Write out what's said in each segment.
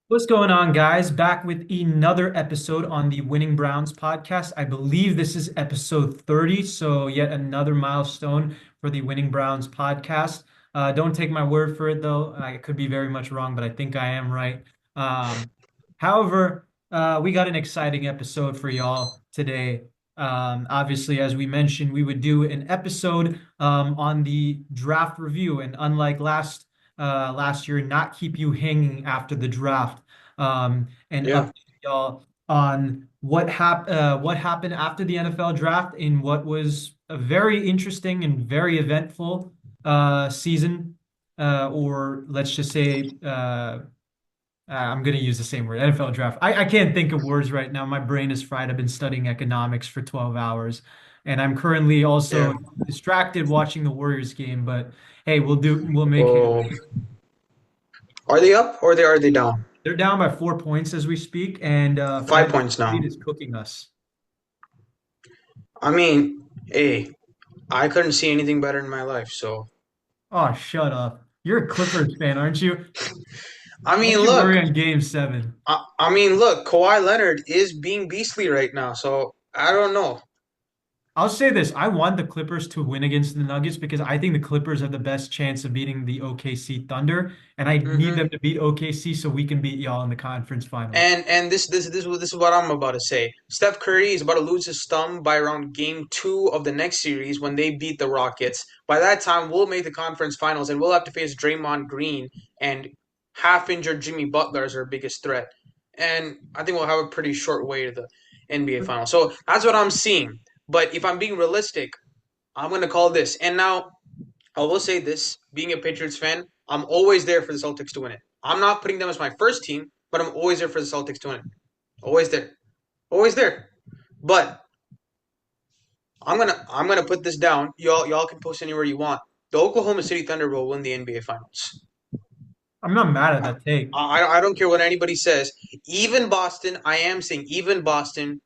What's going on, guys? Back with another episode on the Winning Browns podcast. I believe this is episode 30, so yet another milestone for the Winning Browns podcast. Don't take my word for it, though. I could be very much wrong, but I think I am right. Um, however, we got an exciting episode for y'all today. Obviously, as we mentioned, we would do an episode on the draft review, and unlike last year, not keep you hanging after the draft, and Yeah. update y'all on what happened after the NFL draft in what was a very interesting and very eventful season, or let's just say I'm going to use the same word, NFL draft. I can't think of words right now. My brain is fried. I've been studying economics for 12 hours, and I'm currently also Yeah. distracted watching the Warriors game. But hey, we'll make it. Oh, are they up or are they down? They're down by 4 points as we speak, and 5 points State now. is cooking us. I mean, hey, I couldn't see anything better in my life. So, Oh, shut up. You're a Clippers fan, aren't you? I mean, Don't you look, worry on game seven. look, Kawhi Leonard is being beastly right now. So I don't know. I'll say this. I want the Clippers to win against the Nuggets because I think the Clippers have the best chance of beating the OKC Thunder, and I need them hmm to beat OKC so we can beat y'all in the conference finals. And this is what I'm about to say. Steph Curry is about to lose his thumb by around game two of the next series when they beat the Rockets. By that time, we'll make the conference finals and we'll have to face Draymond Green and half injured Jimmy Butler as our biggest threat. And I think we'll have a pretty short way to the NBA finals. So that's what I'm seeing. But if I'm being realistic, I'm gonna call this. And now I will say this, being a Patriots fan, I'm always there for the Celtics to win it. I'm not putting them as my first team, but I'm always there for the Celtics to win it. Always there. Always there. But I'm gonna put this down. Y'all can post anywhere you want. The Oklahoma City Thunder will win the NBA Finals. I'm not mad at I, that take. I don't care what anybody says. Even Boston, I am saying even Boston,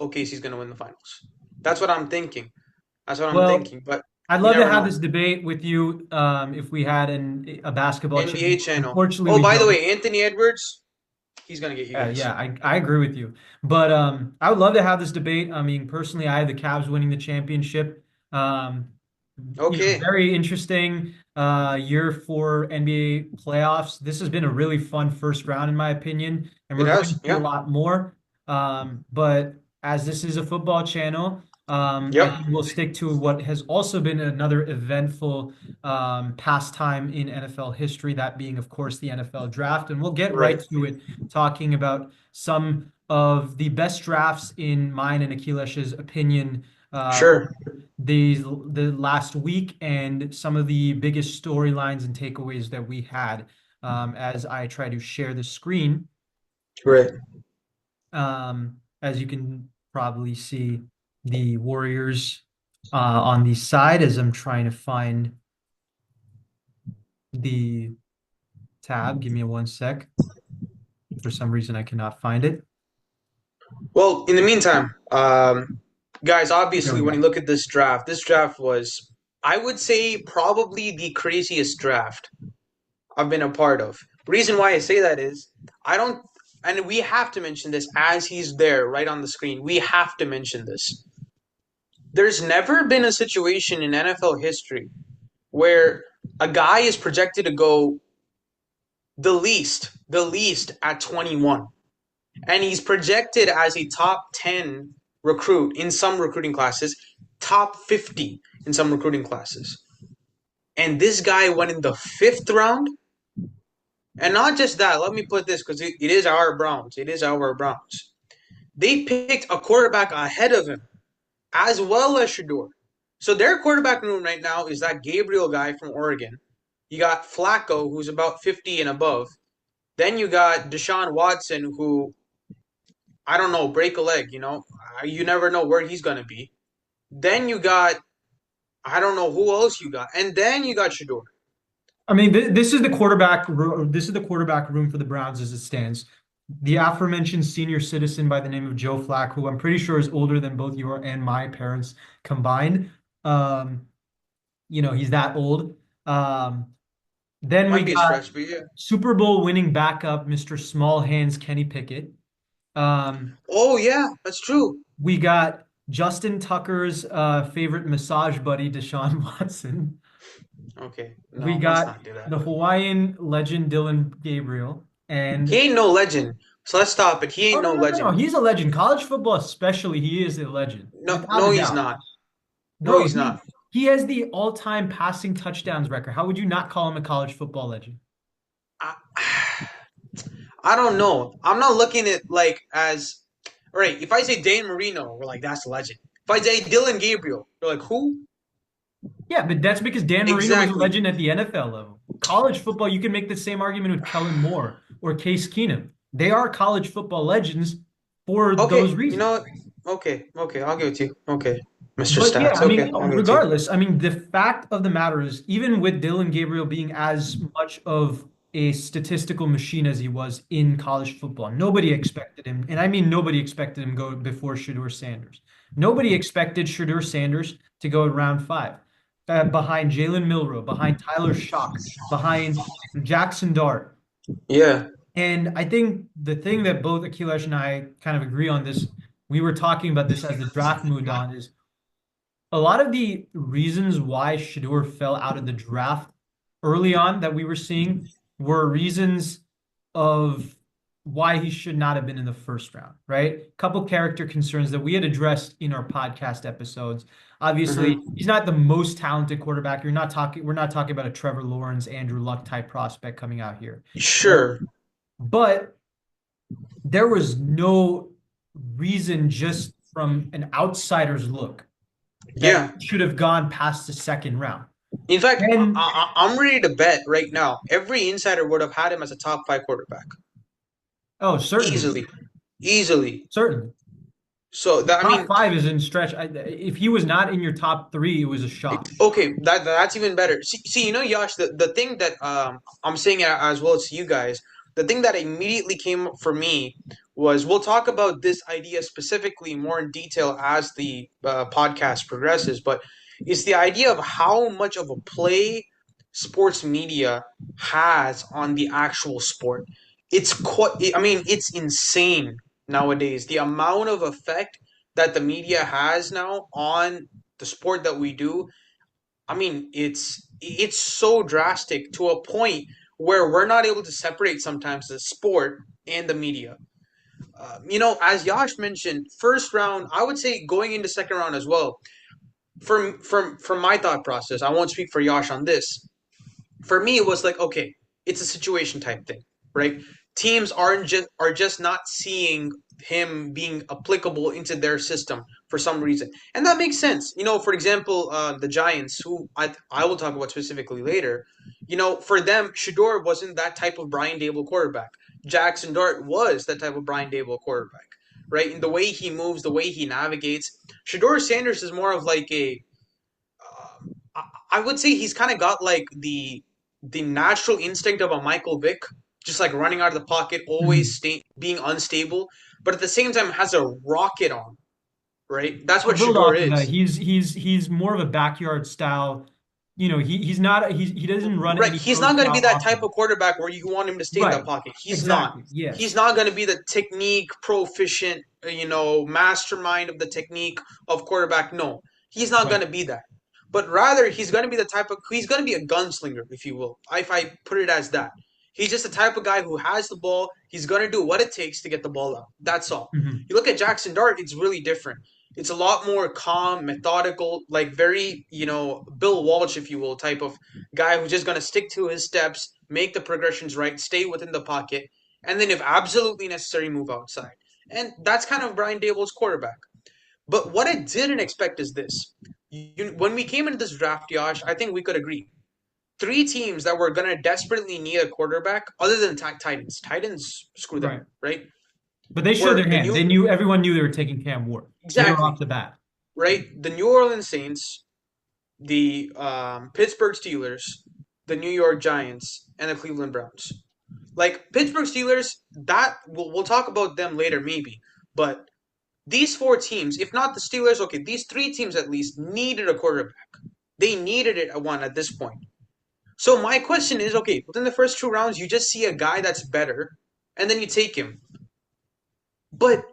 OKC's gonna win the finals. That's what I'm thinking. That's what I'm Well, thinking. But I'd you love to never have know. this debate with you if we had a basketball NBA channel. channel. Unfortunately, Oh, we by the don't. way, Anthony Edwards, he's gonna get you Yeah, guys. I agree with you. But I would love to have this debate. I mean, personally, I have the Cavs winning the championship. Um, Okay. very interesting year for NBA playoffs. This has been a really fun first round, in my opinion, and It we're going to has. see a Yeah. lot more. But as this is a football channel, I Yep. think we'll stick to what has also been another eventful pastime in NFL history, that being, of course, the NFL draft. And we'll get right Right. to it, talking about some of the best drafts in mine and Akhilesh's opinion Sure. the last week and some of the biggest storylines and takeaways that we had as I try to share the screen. Right. As you can probably see, the Warriors on the side as I'm trying to find the tab. Give me one sec. For some reason, I cannot find it. Well, in the meantime, guys, There obviously, we when go. you look at this draft was, I would say, probably the craziest draft I've been a part of. Reason why I say that is, I don't, and we have to mention this as he's there right on the screen. We have to mention this. There's never been a situation in NFL history where a guy is projected to go the least at 21. And he's projected as a top 10 recruit in some recruiting classes, top 50 in some recruiting classes. And this guy went in the fifth round. And not just that, let me put this because it is our Browns. It is our Browns. They picked a quarterback ahead of him, as well as Shador. So their quarterback room right now is that Gabriel guy from Oregon. You got Flacco, who's about 50 and above. Then you got Deshaun Watson, who I don't know, break a leg, you never know where he's gonna be. Then you got I don't know who else you got, and then you got Shador. I mean, this is the quarterback. This is the quarterback room for the Browns as it stands. The aforementioned senior citizen by the name of Joe Flack, who I'm pretty sure is older than both your and my parents combined. Um, he's that old. Um, Then we Might be a got stretch, but yeah. Super Bowl winning backup, Mr. Small Hands Kenny Pickett. Um, Oh yeah, that's true. we got Justin Tucker's favorite massage buddy, Deshaun Watson. Okay, We no, let's got not do that. the Hawaiian legend Dylan Gabriel. He And ain't no legend. So let's stop it. He oh ain't no, no no, no, no. legend. He's a legend. College football, especially, he is a legend, No, without no, a he's doubt. not. No, Bro, he's not. he has the all-time passing touchdowns record. How would you not call him a college football legend? I, I don't know. I'm not looking at like as all right. If I say Dan Marino, we're like that's a legend. If I say Dylan Gabriel, you're like who? Yeah, but that's because Dan Marino was a Exactly. legend at the NFL level. College football, you can make the same argument with Kellen Moore or Case Keenum. They are college football legends for those Okay, you know reasons. what? Okay, I'll give it to you. Okay, Mr. But yeah, Stats. I mean, Okay, no, I'll give it to you. regardless, I mean, the fact of the matter is, even with Dylan Gabriel being as much of a statistical machine as he was in college football, nobody expected him, and I mean nobody expected him go before Shedeur Sanders. Nobody expected Shedeur Sanders to go in round five, behind Jalen Milroe, behind Tyler Shock, behind Jackson Dart. Yeah. And I think the thing that both Akilesh and I kind of agree on this, we were talking about this as the draft moved on, is a lot of the reasons why Shador fell out of the draft early on that we were seeing were reasons of why he should not have been in the first round, right? A couple character concerns that we had addressed in our podcast episodes. Obviously, Mm-hmm. he's not the most talented quarterback. We're not talking about a Trevor Lawrence, Andrew Luck type prospect coming out here. Right? Sure. But there was no reason just from an outsider's look that Yeah. should have gone past the second round. In fact, And I'm ready to bet right now. Every insider would have had him as a top five quarterback, oh, certainly, easily, easily. certainly. So that I Top mean, five is in stretch. If he was not in your top three, it was a shock. okay, that's even better. See, you know, Yash, the thing that I'm saying as well as to you guys, the thing that immediately came for me was we'll talk about this idea specifically more in detail as the podcast progresses, but it's the idea of how much of a play sports media has on the actual sport. It's quite, I mean, it's insane nowadays. The amount of effect that the media has now on the sport that we do. I mean, it's so drastic to a point where we're not able to separate sometimes the sport and the media. You know, as Yash mentioned, first round, I would say going into second round as well. From my thought process, I won't speak for Yash on this. For me, it was like, okay, it's a situation type thing, right? Teams are just not seeing him being applicable into their system for some reason, and that makes sense. You know, for example, the Giants, who I will talk about specifically later. You know, for them, Shador wasn't that type of Brian Dable quarterback. Jackson Dart was that type of Brian Dable quarterback, right? In the way he moves, the way he navigates. Shador Sanders is more of like a I would say he's kind of got like the natural instinct of a Michael Vick, just like running out of the pocket, always Mhm. being unstable, but at the same time has a rocket on, right? That's I'll what build Shador off of that. is. He's more of a backyard style. He's not he doesn't run Right. any He's pro not going to be style that type offense. of quarterback where you want him to stay in that Right. pocket. He's not. Exactly. He's Yes. not going to be the technique proficient, mastermind of the technique of quarterback. No, he's not going Right. to be that. But rather, he's going to be the type of he's going to be a gunslinger, if you will. If I put it as that, he's just the type of guy who has the ball. He's going to do what it takes to get the ball out. That's all. Mhm. You look at Jackson Dart; it's really different. It's a lot more calm, methodical, like very, Bill Walsh, if you will, type of guy who's just going to stick to his steps, make the progressions right, stay within the pocket, and then if absolutely necessary, move outside. And that's kind of Brian Dable's quarterback. But what I didn't expect is this. When we came into this draft, Josh, I think we could agree. Three teams that were going to desperately need a quarterback, other than Titans. Titans, screw them, Right. right? But they showed Were their the hand. new, Everyone knew they were taking Cam Ward right exactly, off the bat. right? The New Orleans Saints, the Pittsburgh Steelers, the New York Giants, and the Cleveland Browns. Like Pittsburgh Steelers, that we'll talk about them later maybe, but these four teams, if not the Steelers, okay, these three teams at least needed a quarterback. They needed it at one at this point. So my question is, okay, within the first 2 rounds, you just see a guy that's better, and then you take him. But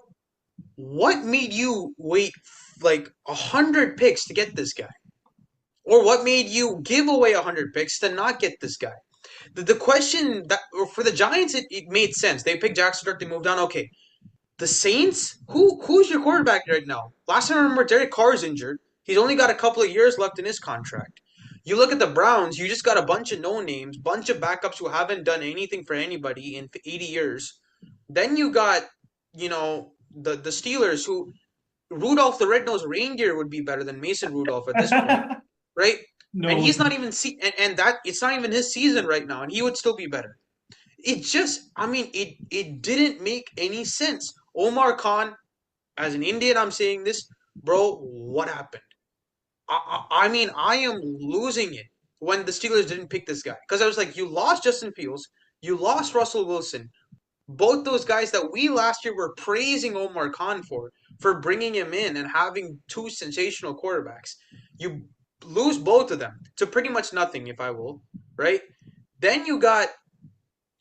what made you wait like 100 picks to get this guy? Or what made you give away 100 picks to not get this guy? The question that for the Giants, it made sense. They picked Jackson Dirk, they moved on. Okay, the Saints, who's your quarterback right now? Last time I remember, Derek Carr's injured. He's only got a couple of years left in his contract. You look at the Browns, you just got a bunch of no names, bunch of backups who haven't done anything for anybody in 80 years. Then you got, the Steelers, who Rudolph the Red-Nosed Reindeer would be better than Mason Rudolph at this point, right? And No he's way. not even and that it's not even his season right now, and he would still be better. It didn't make any sense. Omar Khan, as an Indian, I'm saying this, bro. What happened? I am losing it when the Steelers didn't pick this guy because I was like, you lost Justin Fields, you lost Russell Wilson, both those guys that we last year were praising Omar Khan for bringing him in and having two sensational quarterbacks. You lose both of them to pretty much nothing, if I will, right? Then you got,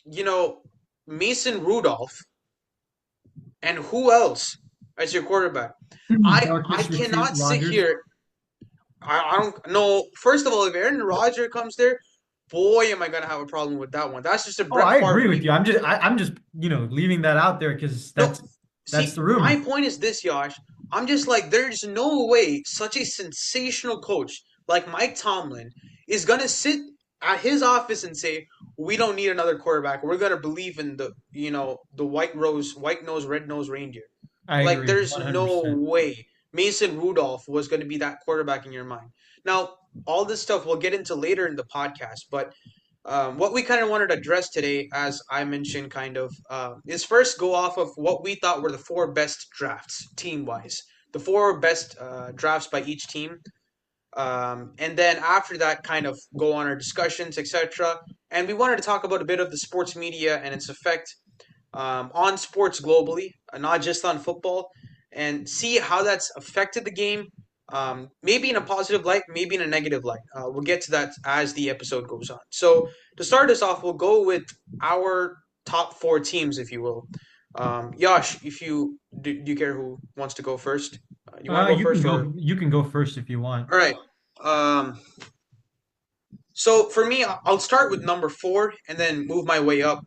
you know, Mason Rudolph and who else as your quarterback? I Marcus Retreat cannot sit Rogers. here. I don't know. First of all, if Aaron Rodgers comes there, boy, am I gonna have a problem with that one. That's just a Oh, Brett I Favre agree with you. remake. I'm just leaving that out there because No, that's see, the my rumor. point is this, Yash. I'm just like, there's no way such a sensational coach like Mike Tomlin is gonna sit at his office and say, "We don't need another quarterback. We're gonna believe in the white nose, red nose reindeer." I Like, agree, there's no 100%. way Mason Rudolph was going to be that quarterback in your mind. Now, all this stuff we'll get into later in the podcast, but what we kind of wanted to address today, as I mentioned, is first go off of what we thought were the four best drafts team wise, the four best drafts by each team, and then after that, kind of go on our discussions, etc. And we wanted to talk about a bit of the sports media and its effect on sports globally, not just on football, and see how that's affected the game. Maybe in a positive light, maybe in a negative light. We'll get to that as the episode goes on. So to start us off, we'll go with our top four teams, if you will. Yash, if you do you care who wants to go first? You want to go You can first, or go. You can go first if you want. all right? Um, so for me, I'll start with number four and then move my way up.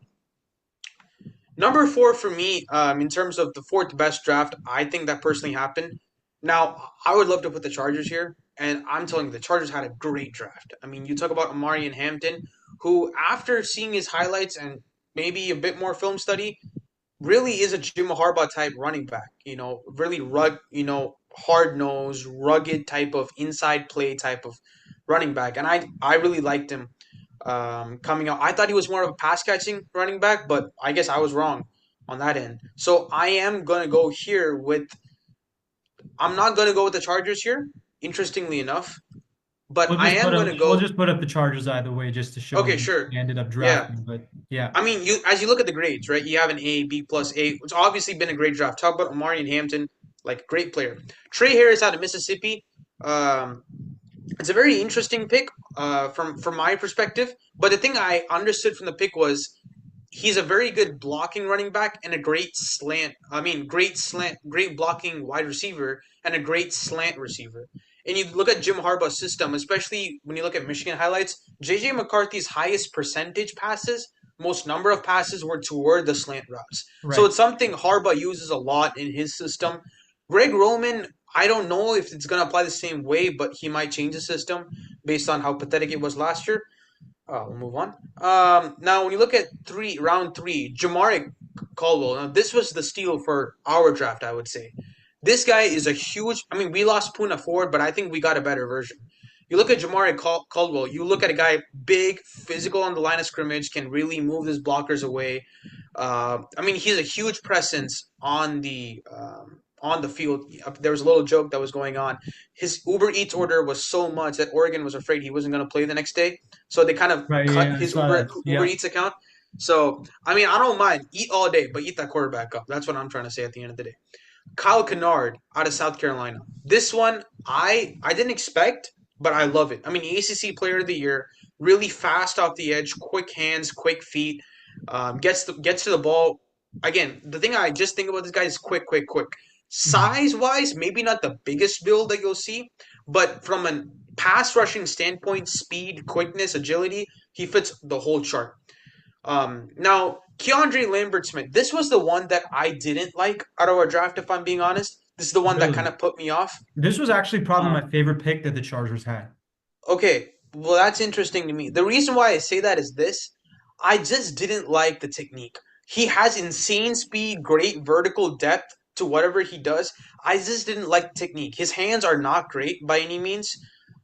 Number four for me, in terms of the fourth best draft, I think that personally happened. Now, I would love to put the Chargers here, and I'm telling you, the Chargers had a great draft. I mean, you talk about Amari and Hampton, who, after seeing his highlights and maybe a bit more film study, really is a Jim Harbaugh type running back. Really hard nosed, rugged type of inside play type of running back, and I really liked him coming out. I thought he was more of a pass catching running back, but I guess I was wrong on that end. So I am gonna go here with. I'm not gonna go with the Chargers here. Interestingly enough, but I am gonna We'll go. just put up the Chargers either way just to show Okay, who sure. we ended up Yeah. drafting. But yeah, I mean, you as you look at the grades, right? You have an A, B plus A. It's obviously been a great draft. Talk about Omari and Hampton, like great player. Trey Harris out of Mississippi. Um, it's a very interesting pick from my perspective. But the thing I understood from the pick was he's a very good blocking running back and a great slant. I mean, great blocking wide receiver and a great slant receiver. And you look at Jim Harbaugh's system, especially when you look at Michigan highlights. JJ McCarthy's highest percentage passes, most number of passes were toward the slant routes. So right. it's something Harbaugh uses a lot in his system. Greg Roman, I don't know if it's going to apply the same way, but he might change the system based on how pathetic it was last year. We'll move on. Now, when you look at round three, Jamari Caldwell. Now, this was the steal for our draft, I would say. This guy is a huge. I mean, we lost Puna Ford, but I think we got a better version. You look at Jamari Caldwell. You look at a guy big, physical on the line of scrimmage, can really move his blockers away. I mean, he's a huge presence on the field. There was a little joke that was going on. His Uber Eats order was so much that Oregon was afraid he wasn't going to play the next day, so they kind of Right. cut Yeah, I his saw Uber that. Uber Yeah. Eats account. So I mean, I don't mind eat all day, but eat that quarterback up. That's what I'm trying to say at the end of the day. Kyle Kennard out of South Carolina. This one I didn't expect, but I love it. I mean, ACC Player of the Year. really fast off the edge, quick hands, quick feet, gets to the ball. Again, the thing I just think about this guy is quick, quick, quick. Mhm. Size wise, maybe not the biggest build that you'll see, but from a pass rushing standpoint, speed, quickness, agility, he fits the whole chart. Now, Keandre Lambert Smith, this was the one that I didn't like out of our draft, if I'm being honest. This is the one that kind Really? of put me off. This was actually probably Um, my favorite pick that the Chargers had. okay, well, that's interesting to me. The reason why I say that is this: I just didn't like the technique. He has insane speed, great vertical depth to whatever he does. I just didn't like the technique. His hands are not great by any means.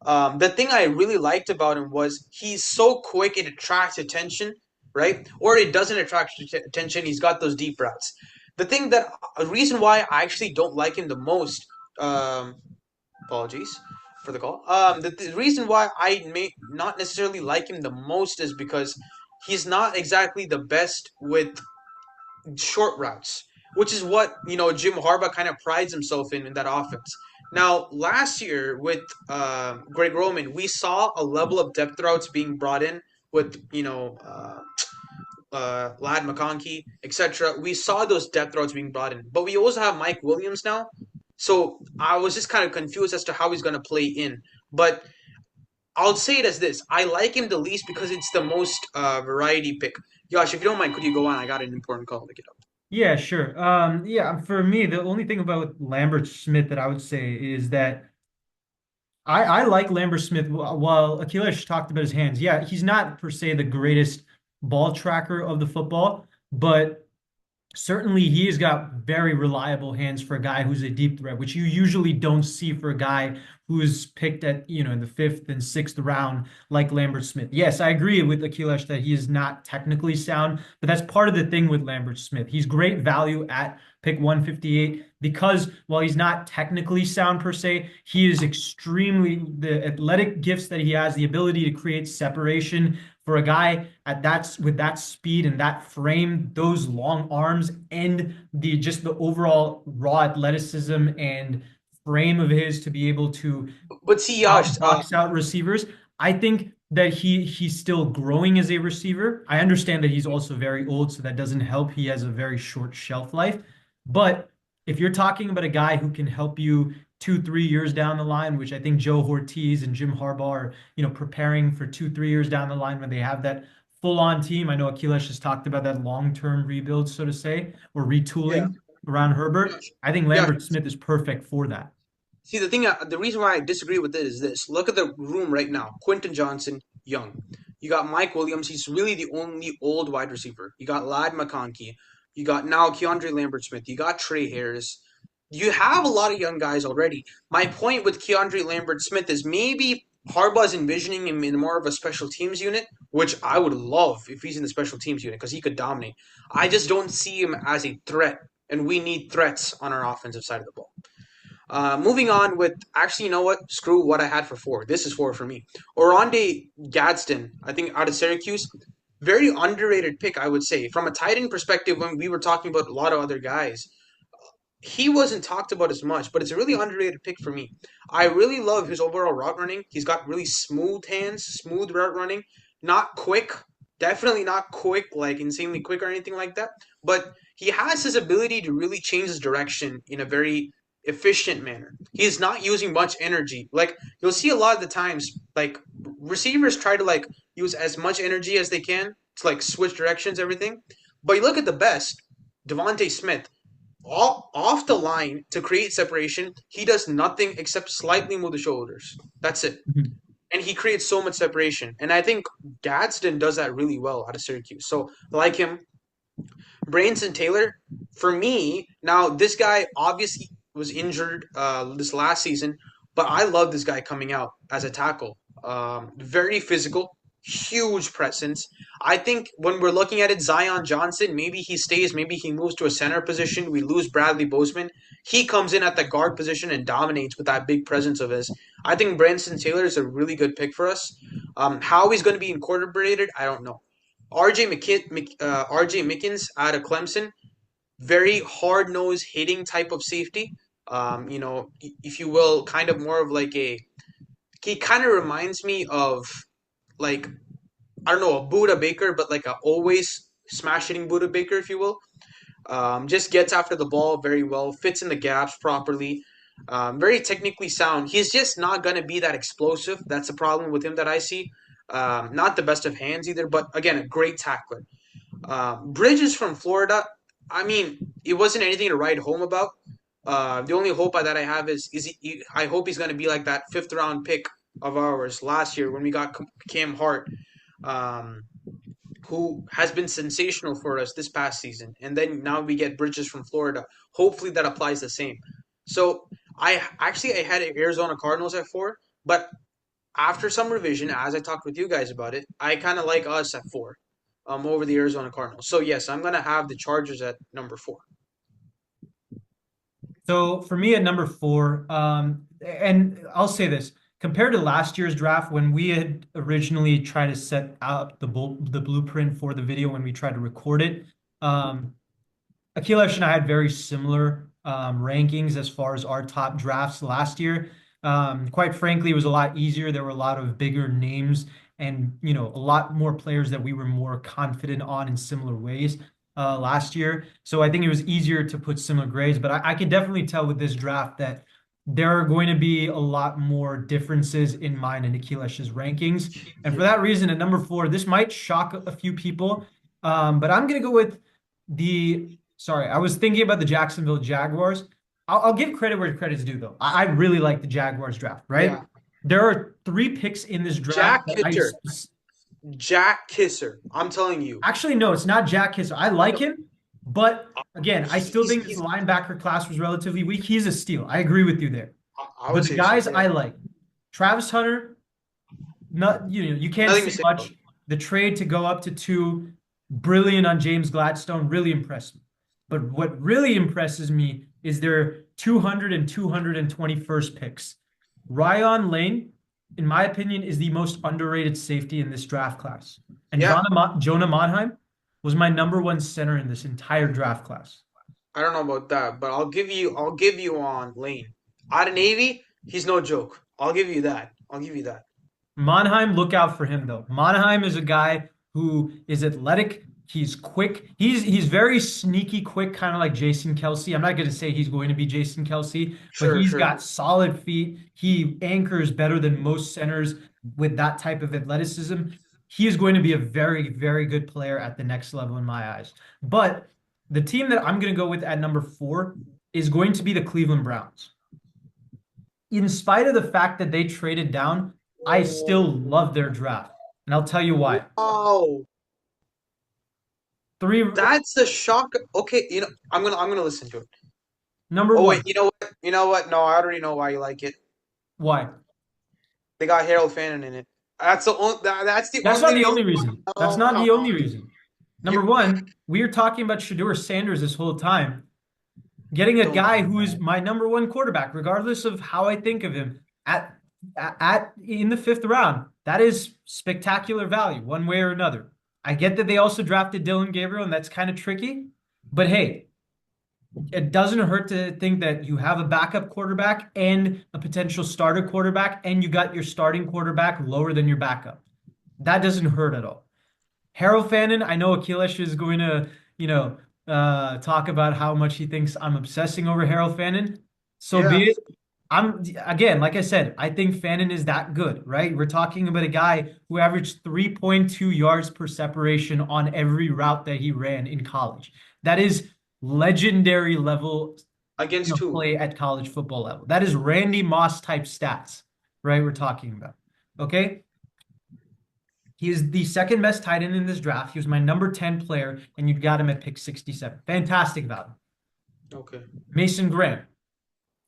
The thing I really liked about him was he's so quick it attracts attention, right? Or it doesn't attract attention. He's got those deep routes. The thing that a reason why I actually don't like him the most, apologies for the call. The reason why I may not necessarily like him the most is because he's not exactly the best with short routes, which is what Jim Harbaugh kind of prides himself in that offense. Now, last year with Greg Roman, we saw a level of depth routes being brought in with Lad McConkey, etc. We saw those depth routes being brought in, but we also have Mike Williams now. So I was just kind of confused as to how he's going to play in. But I'll say it as this: I like him the least because it's the most variety pick. Josh, if you don't mind, could you go on? I got an important call to get up. Yeah, sure. Yeah, for me, the only thing about Lambert Smith that I would say is that I like Lambert Smith. While Akhilesh talked about his hands, yeah, he's not per se the greatest ball tracker of the football, but certainly he has got very reliable hands for a guy who's a deep threat, which you usually don't see for a guy who's picked at, in the fifth and sixth round like Lambert Smith. Yes, I agree with Akilesh that he is not technically sound, but that's part of the thing with Lambert Smith. He's great value at pick 158 because while he's not technically sound per se, he is extremely the athletic gifts that he has, the ability to create separation for a guy at that with that speed and that frame, those long arms, and the overall raw athleticism and frame of his to be able to But see, Josh, outbox out receivers. I think that he's still growing as a receiver. I understand that he's also very old, so that doesn't help. He has a very short shelf life. But if you're talking about a guy who can help you 2, 3 years down the line, which I think Joe Ortiz and Jim Harbaugh are, preparing for 2, 3 years down the line when they have that full-on team. I know Akilesh has talked about that long-term rebuild, so to say, or yeah, retooling around Herbert. Josh, I think Josh. Lambert Smith is perfect for that. See, the reason why I disagree with it is this: look at the room right now. Quentin Johnson, young. You got Mike Williams. He's really the only old wide receiver. You got Lad McConkey. You got now Keandre Lambert Smith. You got Trey Harris. You have a lot of young guys already. My point with Keandre Lambert Smith is maybe Harbaugh's envisioning him in more of a special teams unit, which I would love if he's in the special teams unit because he could dominate. I just don't see him as a threat, and we need threats on our offensive side of the ball. Moving on with actually, you know what? Screw what I had for four. This is four for me. Oronde Gadsden, I think out of Syracuse, very underrated pick, I would say. From a tight end perspective, when we were talking about a lot of other guys, he wasn't talked about as much, but it's a really underrated pick for me. I really love his overall route running. He's got really smooth hands, smooth route running, not quick, definitely not quick, like insanely quick or anything like that. But he has his ability to really change his direction in a very efficient manner. He's not using much energy. Like you'll see a lot of the times, like receivers try to like use as much energy as they can to like switch directions, everything. But you look at the best, Devontae Smith all off the line to create separation. He does nothing except slightly move the shoulders. That's it. Mhm. And he creates so much separation. And I think Gadsden does that really well out of Syracuse. So like him, Branson Taylor, for me, now this guy obviously was injured this last season, but I love this guy coming out as a tackle. Very physical, huge presence. I think when we're looking at it, Zion Johnson, maybe he stays, maybe he moves to a center position. We lose Bradley Bozeman. He comes in at the guard position and dominates with that big presence of his. I think Branson Taylor is a really good pick for us. How he's going to be incorporated, I don't know. RJ Mickens out of Clemson, very hard nosed hitting type of safety. If you will, kind of more of like a. He kind of reminds me of like I don't know, a Buda Baker, but like a always smash hitting Buda Baker, if you will. Just gets after the ball very well, fits in the gaps properly, very technically sound. He's just not going to be that explosive. That's a problem with him that I see. Not the best of hands either, but again, a great tackler. Bridges from Florida, I mean, it wasn't anything to write home about. The only hope that I have I hope he's going to be like that fifth round pick of ours last year when we got Cam Hart. Um, who has been sensational for us this past season. And then now we get Bridges from Florida. Hopefully that applies the same. So I had Arizona Cardinals at 4, but after some revision, as I talked with you guys about it, I kind of like us at 4, over the Arizona Cardinals. So yes, I'm gonna have the Chargers at number 4. So for me at number four, and I'll say this, compared to last year's draft when we had originally tried to set out the blueprint for the video when we tried to record it, Akilesh and I had very similar rankings as far as our top drafts last year. Quite frankly, it was a lot easier. There were a lot of bigger names and a lot more players that we were more confident on in similar ways last year. So I think it was easier to put similar grades. But I could definitely tell with this draft that there are going to be a lot more differences in mine and Akilesh's rankings. And for that reason, at number four, this might shock a few people. But I'm going to go with the Sorry, I was thinking about the Jacksonville Jaguars. I'll give credit where credit's due, though. I really like the Jaguars draft, right? Yeah, There are three picks in this draft Jack that Kisser, Jack Kisser. I'm telling you, actually, no, it's not Jack Kisser. I like him, but again, I still think this he's. linebacker class was relatively weak. He's a steal. I agree with you there. I would But the say so. guys Yeah, I like, Travis Hunter, not you can't nothing say to say about. much. The trade to go up to two, brilliant on James Gladstone, really impressed me. But what really impresses me is their 200 and 221st picks. Ryan Lane, in my opinion, is the most underrated safety in this draft class. And Yeah, Jonah Monheim was my number one center in this entire draft class. I don't know about that, but I'll give you on Lane. Out of Navy, he's no joke. I'll give you that. I'll give you that. Monheim, look out for him though. Monheim is a guy who is athletic. He's quick. He's very sneaky quick, kind of like Jason Kelsey. I'm not going to say he's going to be Jason Kelsey, but Sure, he's sure. got solid feet. He anchors better than most centers with that type of athleticism. He is going to be a very, very good player at the next level in my eyes. But the team that I'm going to go with at number four is going to be the Cleveland Browns. In spite of the fact that they traded down, I still love their draft. And I'll tell you why. Wow, Three, that's a shock. Okay, I'm gonna listen to it. number Oh wait, one, you know what? You know what? No, I already know why you like it. why? They got Harold Fannin in it. That's the That's not only the reason. only reason. That's Oh not come the only on. reason. Number You one, we are talking about Shador Sanders this whole time. Getting a don't. guy who is my number one quarterback, regardless of how I think of him, at in the fifth round. That is spectacular value, one way or another. I get that they also drafted Dylan Gabriel, and that's kind of tricky. But hey, it doesn't hurt to think that you have a backup quarterback and a potential starter quarterback, and you got your starting quarterback lower than your backup. That doesn't hurt at all. Harold Fannin, I know Akilesh is going to, talk about how much he thinks I'm obsessing over Harold Fannin. So Yeah, be it. I'm again, like I said, I think Fannin is that good, right? We're talking about a guy who averaged 3.2 yards per separation on every route that he ran in college. That is legendary level, against two. play at college football level. That is Randy Moss type stats, right? We're talking about. Okay. He is the second best tight end in this draft. He was my number 10 player, and you got him at pick 67. Fantastic value. Okay. Mason Graham.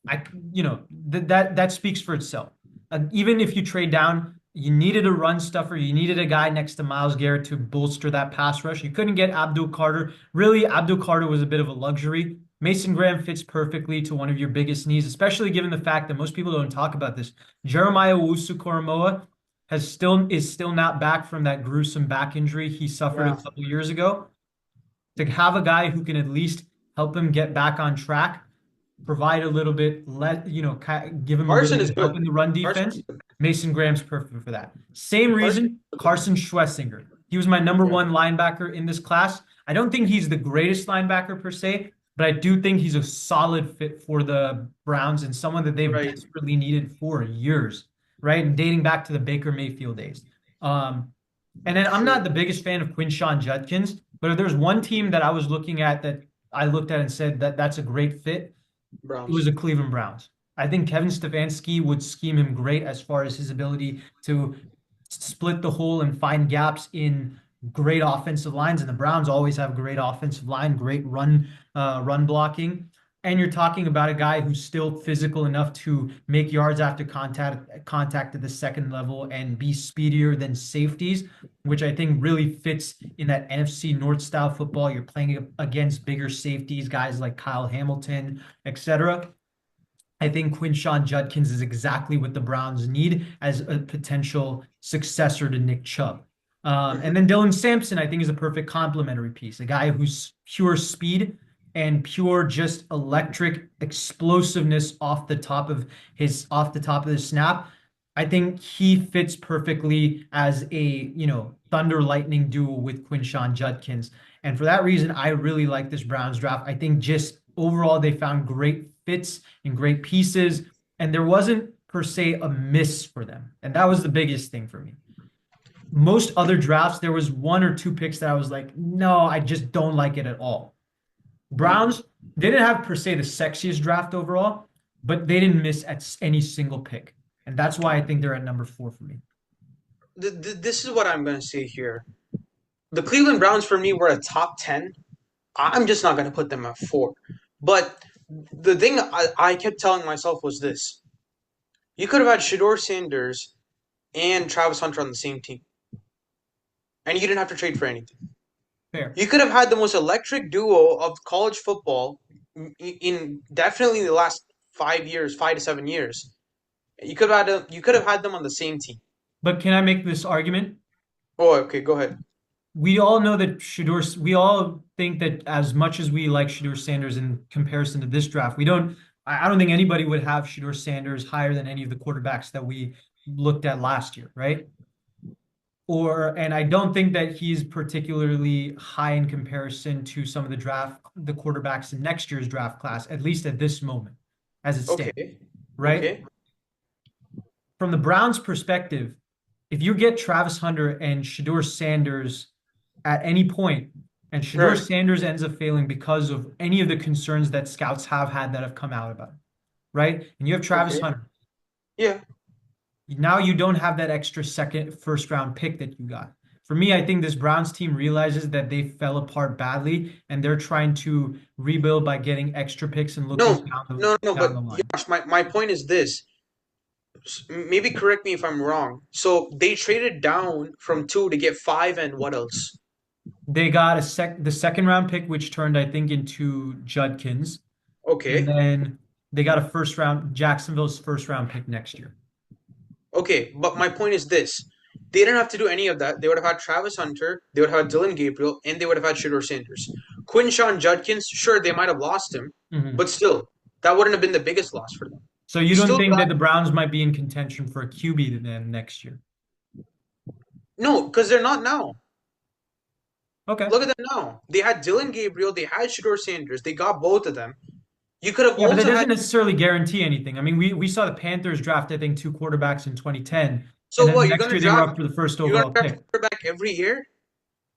I, that speaks for itself. Even if you trade down, you needed a run stuffer. You needed a guy next to Myles Garrett to bolster that pass rush. You couldn't get Abdul Carter. Really, Abdul Carter was a bit of a luxury. Mason Graham fits perfectly to one of your biggest needs, especially given the fact that most people don't talk about this. Jeremiah Owusu-Koramoah is still not back from that gruesome back injury he suffered a Yeah. couple years ago. To have a guy who can at least help him get back on track, provide a little bit, give him a little Carson bit is of help good. in the run Carson defense. is good. Mason Graham's perfect for that. Same Carson. reason, Carson Schwessinger. He was my number Yeah. one linebacker in this class. I don't think he's the greatest linebacker per se, but I do think he's a solid fit for the Browns and someone that they've Right. desperately needed for years, right? And dating back to the Baker Mayfield days. Um, and then I'm True. not the biggest fan of Quinshawn Judkins, but if there's one team that I was looking at that I looked at and said that that's a great fit, it was Browns. the Cleveland Browns. I think Kevin Stefanski would scheme him great as far as his ability to split the hole and find gaps in great offensive lines. And the Browns always have great offensive line, great run blocking. And you're talking about a guy who's still physical enough to make yards after contact at the second level and be speedier than safeties, which I think really fits in that NFC North style football. You're playing against bigger safeties, guys like Kyle Hamilton, etc. I think Quinshawn Judkins is exactly what the Browns need as a potential successor to Nick Chubb. And Hmm. then Dylan Sampson, I think, is a perfect complementary piece. A guy who's pure speed and pure just electric explosiveness off the top of the snap. I think he fits perfectly as a, thunder lightning duo with Quinshawn Judkins. And for that reason, I really like this Browns draft. I think just overall they found great fits and great pieces, and there wasn't per se a miss for them. And that was the biggest thing for me. Most other drafts, there was one or two picks that I was like, no, I just don't like it at all. Browns, they didn't have per se the sexiest draft overall, but they didn't miss at any single pick. And that's why I think they're at number 4 for me. This is what I'm going to say here. The Cleveland Browns for me were a top 10. I'm just not going to put them at 4. But the thing I kept telling myself was this. You could have had Shador Sanders and Travis Hunter on the same team, and you didn't have to trade for anything. Fair. You could have had the most electric duo of college football in definitely the last 5 years, 5 to 7 years. You could have had them on the same team. But can I make this argument? Oh, okay, go ahead. We all know that we all think that as much as we like Shador Sanders in comparison to this draft, I don't think anybody would have Shador Sanders higher than any of the quarterbacks that we looked at last year, right? And I don't think that he's particularly high in comparison to some of the quarterbacks in next year's draft class, at least at this moment, as it stands, Okay, right? okay, From the Browns' perspective, if you get Travis Hunter and Shador Sanders at any point, and Shador right, Sanders ends up failing because of any of the concerns that scouts have had that have come out about it, right? And you have Travis okay, Hunter. yeah. Now you don't have that extra first round pick that you got. For me, I think this Browns team realizes that they fell apart badly and they're trying to rebuild by getting extra picks and looking No, no. down But the line. Yash, my point is this. Maybe correct me if I'm wrong. So they traded down from 2 to get 5 and what else? They got the second round pick, which turned, I think, into Judkins. And Okay, then they got Jacksonville's first round pick next year. okay. But my point is this. They didn't have to do any of that. They would have had Travis Hunter, they would have had Dylan Gabriel, and they would have had Shador Sanders. Quinshawn Judkins, sure, they might have lost him, Mhm. but still, that wouldn't have been the biggest loss for them. So You you don't still think got that the Browns might be in contention for a QB then next year? no, because they're not now. Okay. Look at them now. They had Dylan Gabriel, they had Shador Sanders, they got both of them. You could have Yeah, but that also had. doesn't necessarily guarantee anything. I mean, we saw the Panthers draft, I think, two quarterbacks in 2010, and So then the what? next year they were up for the first You're gonna overall draft a pick. quarterback every year?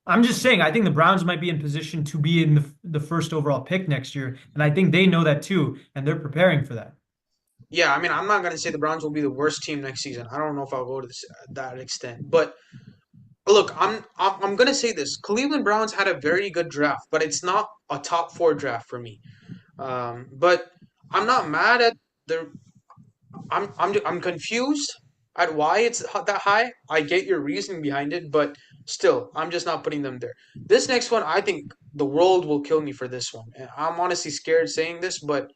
I'm just saying, I think the Browns might be in position to be in the first overall pick next year, and I think they know that too, and they're preparing for that. Yeah, I mean, I'm not gonna say the Browns will be the worst team next season. I don't know if I'll go to that extent, but look, I'm gonna say this: Cleveland Browns had a very good draft, but it's not a top 4 draft for me. But I'm not mad at the. I'm confused at why it's that high. I get your reasoning behind it, but still, I'm just not putting them there. This next one, I think the world will kill me for this one. And I'm honestly scared saying this, but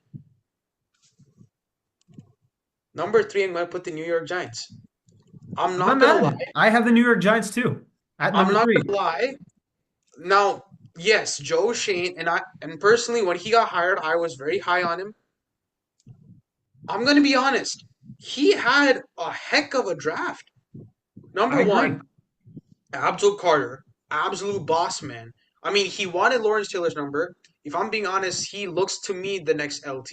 number 3, I'm gonna put the New York Giants. I'm I'm not not gonna mad at it. lie. I have the New York Giants too at I'm number not 3. gonna lie. Now, yes, Joe Shane and personally, when he got hired, I was very high on him. I'm gonna be honest. he had a heck of a draft. I Number agree. one, Abdul Carter, absolute boss man. I mean, he wanted Lawrence Taylor's number. If I'm being honest, he looks to me the next LT.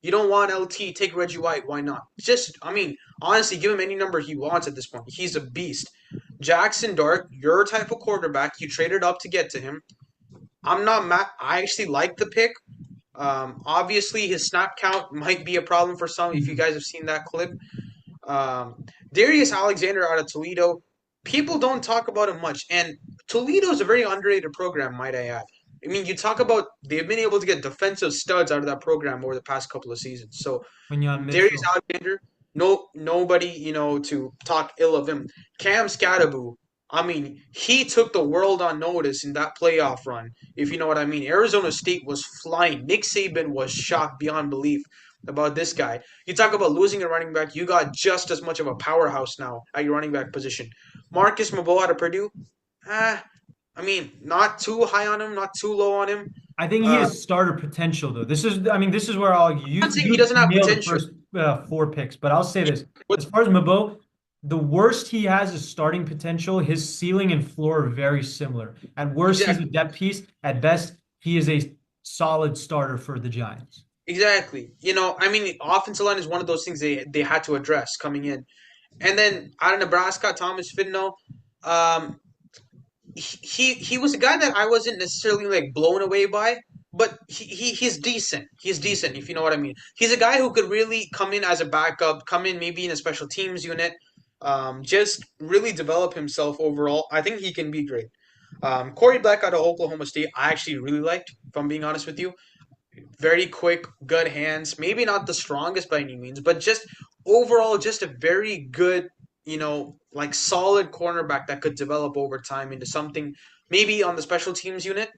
You don't want LT, take Reggie White. Why not? Just, I mean, honestly, give him any number he wants at this point. He's a beast. Jackson Dart, your type of quarterback. You traded up to get to him. I'm not mad. I actually like the pick. Obviously, his snap count might be a problem for some. If you Mhm. guys have seen that clip, Darius Alexander out of Toledo, people don't talk about him much, and Toledo is a very underrated program, might I add. I mean, you talk about they've been able to get defensive studs out of that program over the past couple of seasons. So Quinyon Darius Mitchell. Alexander, nobody, to talk ill of him. Cam Scatterbo, I mean, he took the world on notice in that playoff run, if you know what I mean. Arizona State was flying. Nick Saban was shocked beyond belief about this guy. You talk about losing a running back, you got just as much of a powerhouse now at your running back position. Marcus Maboe out of Purdue, ah, I mean, not too high on him, not too low on him. I think he Uh, has starter potential though. This is where I'll I'm you not saying he you doesn't have nailed the potential. first four picks, but I'll say this: as What's far as Mabo, the worst he has is starting potential. His ceiling and floor are very similar. At worst, he's a exactly. depth piece. At best, he is a solid starter for the Giants. Exactly. I mean, offensive line is one of those things they had to address coming in. And then out of Nebraska, Thomas Fidno, um, he was a guy that I wasn't necessarily like blown away by, but he's decent. He's decent, if you know what I mean. He's a guy who could really come in as a backup, come in maybe in a special teams unit, just really develop himself overall. I think he can be great. Corey Black out of Oklahoma State, I actually really liked, if I'm being honest with you. Very quick, good hands. Maybe not the strongest by any means, but just overall, just a very good, like solid cornerback that could develop over time into something. Maybe on the special teams unit.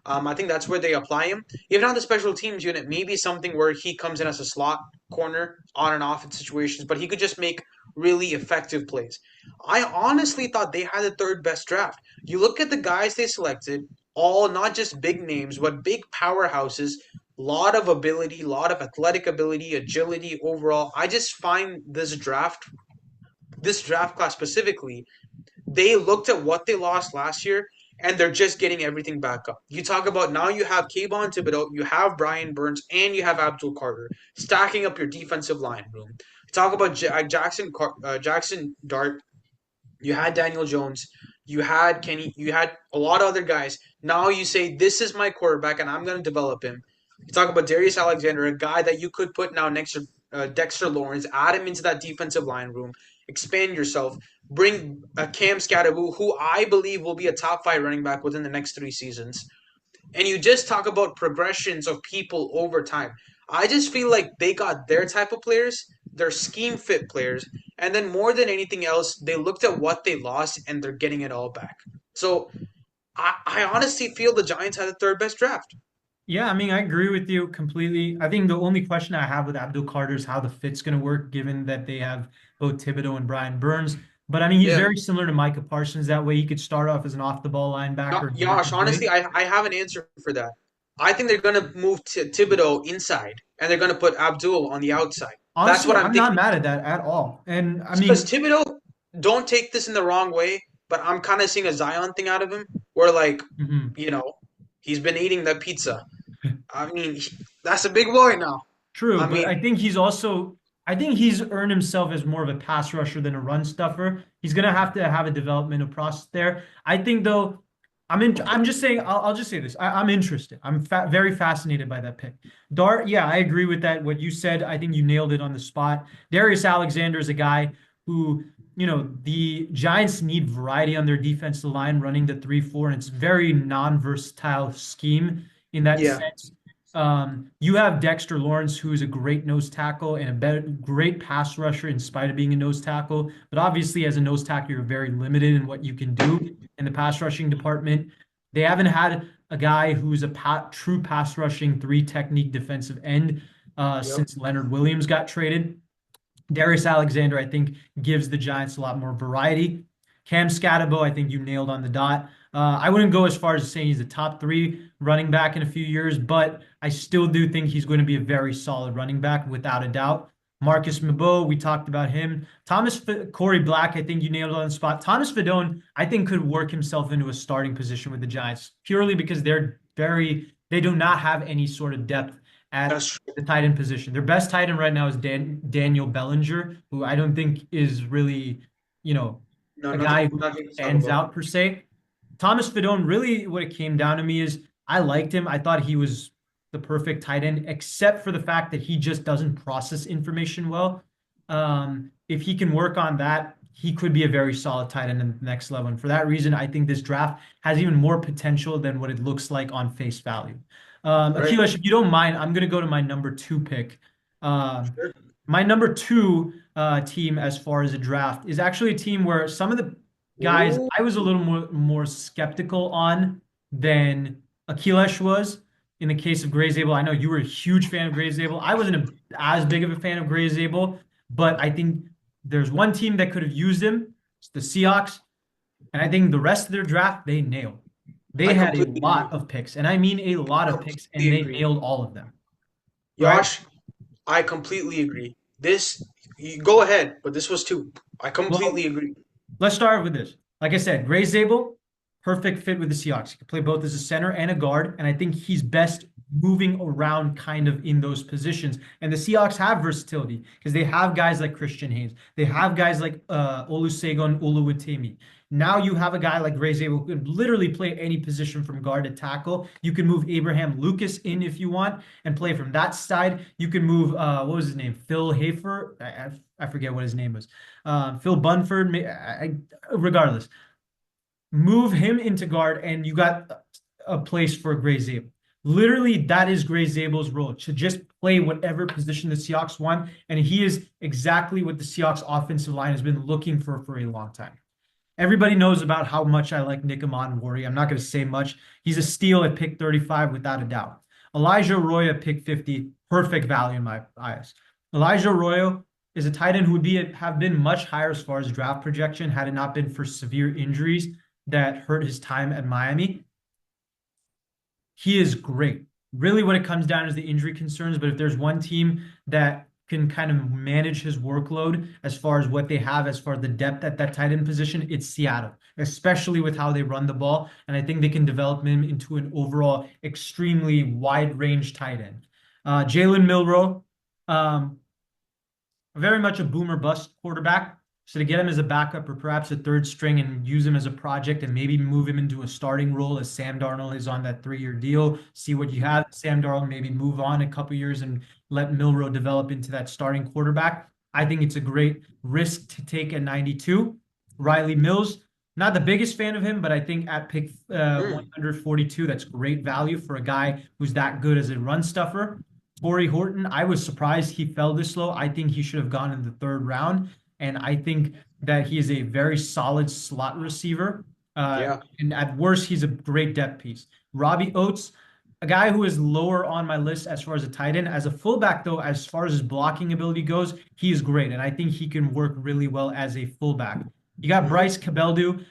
I think that's where they apply him. Even on the special teams unit, maybe something where he comes in as a slot corner on and off in situations, but he could just make really effective plays. I honestly thought they had the third best draft. You look at the guys they selected, all not just big names, but big powerhouses, lot of ability, lot of athletic ability, agility overall. I just find this draft class specifically, they looked at what they lost last year and they're just getting everything back up. You talk about now you have Kayvon Thibodeau, you have Brian Burns, and you have Abdul Carter stacking up your defensive line room. You talk about Jackson Dart, you had Daniel Jones, you had Kenny, you had a lot of other guys. Now you say this is my quarterback and I'm going to develop him. You talk about Darius Alexander, a guy that you could put now next to Dexter Lawrence, add him into that defensive line room, expand yourself, bring Cam Scatterbo, who I believe will be a top five running back within the next 3 seasons, and you just talk about progressions of people over time. I just feel like they got their type of players, their scheme fit players, and then more than anything else, they looked at what they lost and they're getting it all back. So I honestly feel the Giants had the third best draft. Yeah, I mean, I agree with you completely. I think the only question I have with Abdul Carter is how the fit's going to work, given that they have both Thibodeau and Brian Burns. But I mean, he's Yeah. very similar to Micah Parsons. That way, he could start off as an off-the-ball linebacker and work Yash, his honestly, way. I have an answer for that. I think they're going to move Thibodeau inside and they're going to put Abdul on the outside. That's Honestly, what I'm I'm not thinking. mad at that at all. And I Because mean, Thibodeau, don't take this in the wrong way, but I'm kind of seeing a Zion thing out of him, where like, mhm. you know, he's been eating that pizza. I mean, that's a big boy now. True, I but mean, I think he's earned himself as more of a pass rusher than a run stuffer. He's gonna have to have a developmental process there. I think though, I'm just saying, I'll just say this. I'm interested. I'm very fascinated by that pick. Dart, yeah, I agree with that. What you said, I think you nailed it on the spot. Darius Alexander is a guy who, the Giants need variety on their defensive line, running the 3-4, and it's very non-versatile scheme in that yeah, sense. You have Dexter Lawrence, who is a great nose tackle and great pass rusher in spite of being a nose tackle. But obviously, as a nose tackle, you're very limited in what you can do in the pass rushing department. They haven't had a guy who's a true pass rushing three technique defensive end yep. since Leonard Williams got traded. Darius Alexander, I think, gives the Giants a lot more variety. Cam Scatterbo, I think you nailed on the dot. I wouldn't go as far as saying he's a top three running back in a few years, but I still do think he's going to be a very solid running back without a doubt. Marcus Mabo, we talked about him. Corey Black, I think you nailed it on the spot. Thomas Fidone, I think could work himself into a starting position with the Giants purely because they do not have any sort of depth at That's true. the tight end position. Their best tight end right now is Daniel Bellinger, who I don't think is really, you know, No, a guy nothing, who nothing to talk stands about. out per se. Thomas Fidone, really what it came down to me is I liked him. I thought he was the perfect tight end, except for the fact that he just doesn't process information well. If he can work on that, he could be a very solid tight end in the next level. And for that reason, I think this draft has even more potential than what it looks like on face value. Right. Akilesh, if you don't mind, I'm going to go to my number two pick. Um, Sure. my number two team, as far as a draft, is actually a team where some of the guys Ooh. I was a little more skeptical on than Akilesh was. In the case of Gray Zabel, I know you were a huge fan of Gray Zabel. I wasn't as big of a fan of Gray Zabel, but I think there's one team that could have used him. It's the Seahawks. And I think the rest of their draft, they nailed. They I had a completely agree. lot of picks, and I mean a lot of picks, and Completely they agree. nailed all of them, right? Yash, I completely agree. This, you go ahead, but this was two. I Well, completely agree. let's start with this. Like I said, Gray Zabel, perfect fit with the Seahawks. He can play both as a center and a guard, and I think he's best moving around kind of in those positions. And the Seahawks have versatility because they have guys like Christian Haynes. They have guys like Olusegun Oluwatimi. Now you have a guy like Gray Zabel who could literally play any position from guard to tackle. You can move Abraham Lucas in if you want and play from that side. You can move, what was his name? Phil Hafer. I forget what his name was. Phil Bunford, regardless, move him into guard, and you got a place for Gray Zabel. Literally, that is Gray Zabel's role to just play whatever position the Seahawks want, and he is exactly what the Seahawks offensive line has been looking for a long time. Everybody knows about how much I like Nick Amon-Wari. I'm not going to say much. He's a steal at pick 35 without a doubt. Elijah Arroyo at pick 50, perfect value in my eyes. Elijah Arroyo is a tight end who would have been much higher as far as draft projection had it not been for severe injuries that hurt his time at Miami. He is great. Really, what it comes down is the injury concerns. But if there's one team that can kind of manage his workload as far as what they have, as far as the depth at that tight end position, it's Seattle, especially with how they run the ball. And I think they can develop him into an overall extremely wide range tight end. Jalen Milroe, um, very much a boomer bust quarterback. So to get him as a backup or perhaps a third string and use him as a project and maybe move him into a starting role as Sam Darnold is on that 3-year deal, see what you have. Sam Darnold maybe move on a couple years and let Milroe develop into that starting quarterback. I think it's a great risk to take at 92. Riley Mills, not the biggest fan of him, but I think at pick Mm, 142, that's great value for a guy who's that good as a run stuffer. Torrey Horton, I was surprised he fell this low. I think he should have gone in the third round. And I think that he is a very solid slot receiver. yeah. And at worst, he's a great depth piece. Robbie Oates, a guy who is lower on my list as far as a tight end. As a fullback, though, as far as his blocking ability goes, he is great. And I think he can work really well as a fullback. You got Hmm. Bryce Cabeldu,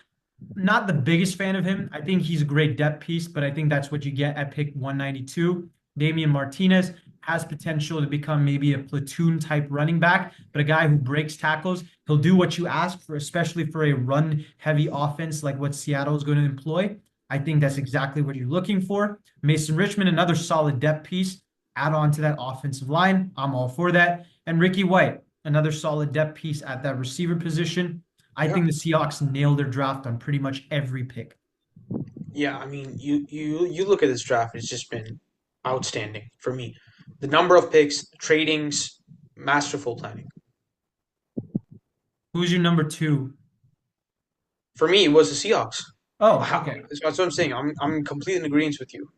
not the biggest fan of him. I think he's a great depth piece, but I think that's what you get at pick 192. Damian Martinez has potential to become maybe a platoon type running back, but a guy who breaks tackles. He'll do what you ask for, especially for a run heavy offense like what Seattle is going to employ. I think that's exactly what you're looking for. Mason Richmond, another solid depth piece. Add on to that offensive line. I'm all for that. And Ricky White, another solid depth piece at that receiver position. I Yeah. think the Seahawks nailed their draft on pretty much every pick. Yeah. I mean, you look at this draft, it's just been outstanding for me. The number of picks, tradings, masterful planning. Who's your number two? For me, it was the Seahawks. Oh, How, okay. that's what I'm saying. I'm completely in agreement with you.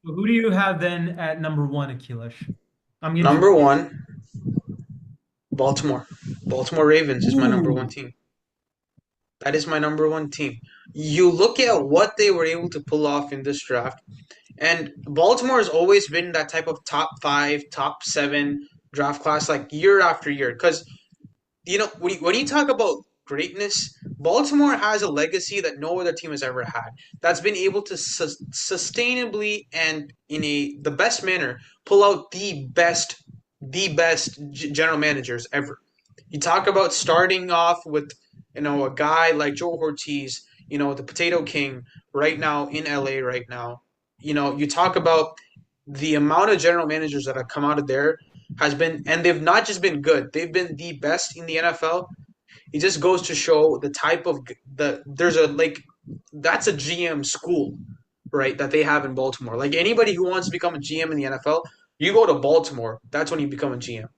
So who do you have then at number one, Akilish? I'm getting to. Number one, Baltimore. Baltimore Ravens is my number one Ooh. team. That is my number one team. You look at what they were able to pull off in this draft, and Baltimore has always been that type of top five, top seven draft class, like year after year. Because when you talk about greatness, Baltimore has a legacy that no other team has ever had. That's been able to sustainably and in the best manner pull out the best general managers ever. You talk about starting off with a guy like Joe Ortiz, the Potato King right now in LA right now. You talk about the amount of general managers that have come out of there has been, and they've not just been good, they've been the best in the NFL. It just goes to show the type of there's a like that's a GM school, right? That they have in Baltimore. Like anybody who wants to become a GM in the NFL, you go to Baltimore. That's when you become a GM.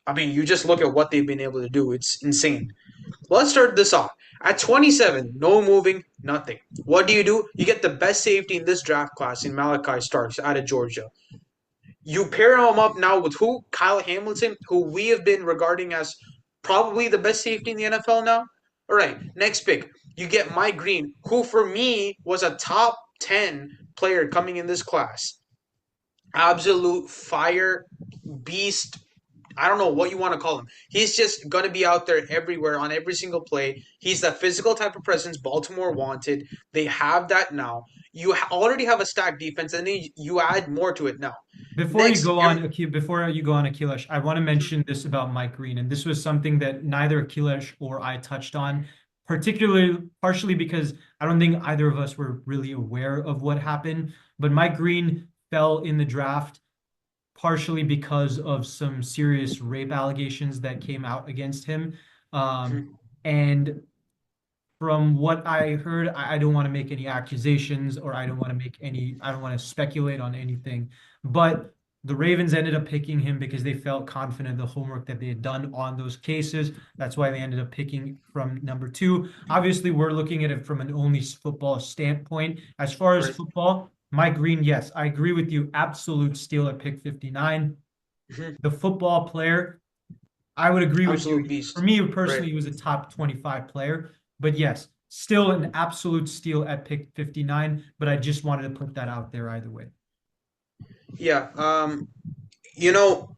I mean, you just look at what they've been able to do. It's insane. Let's start this off. At 27, no moving, nothing. What do? You get the best safety in this draft class in Malachi Starks out of Georgia. You pair him up now with who? Kyle Hamilton, who we have been regarding as probably the best safety in the NFL now. All right, next pick. You get Mike Green, who for me was a top 10 player coming in this class. Absolute fire beast. I don't know what you want to call him. He's just going to be out there everywhere on every single play. He's that physical type of presence Baltimore wanted. They have that now. You already have a stacked defense, and then you add more to it now. Before you Next, go on, before you go on, Akhilesh, I want to mention this about Mike Green, and this was something that neither Akhilesh or I touched on, particularly partially because I don't think either of us were really aware of what happened. But Mike Green fell in the draft partially because of some serious rape allegations that came out against him. And from what I heard, I don't want to make any accusations or I don't want to speculate on anything. But the Ravens ended up picking him because they felt confident of the homework that they had done on those cases. That's why they ended up picking from number two. Obviously, we're looking at it from an only football standpoint. As far as right. football, Mike Green, yes, I agree with you. Absolute steal at pick 59. The football player, I would agree with you. Absolute For beast. me Right. personally, he was a top 25 player. But yes, still an absolute steal at pick 59. But I just wanted to put that out there either way. Yeah. You know,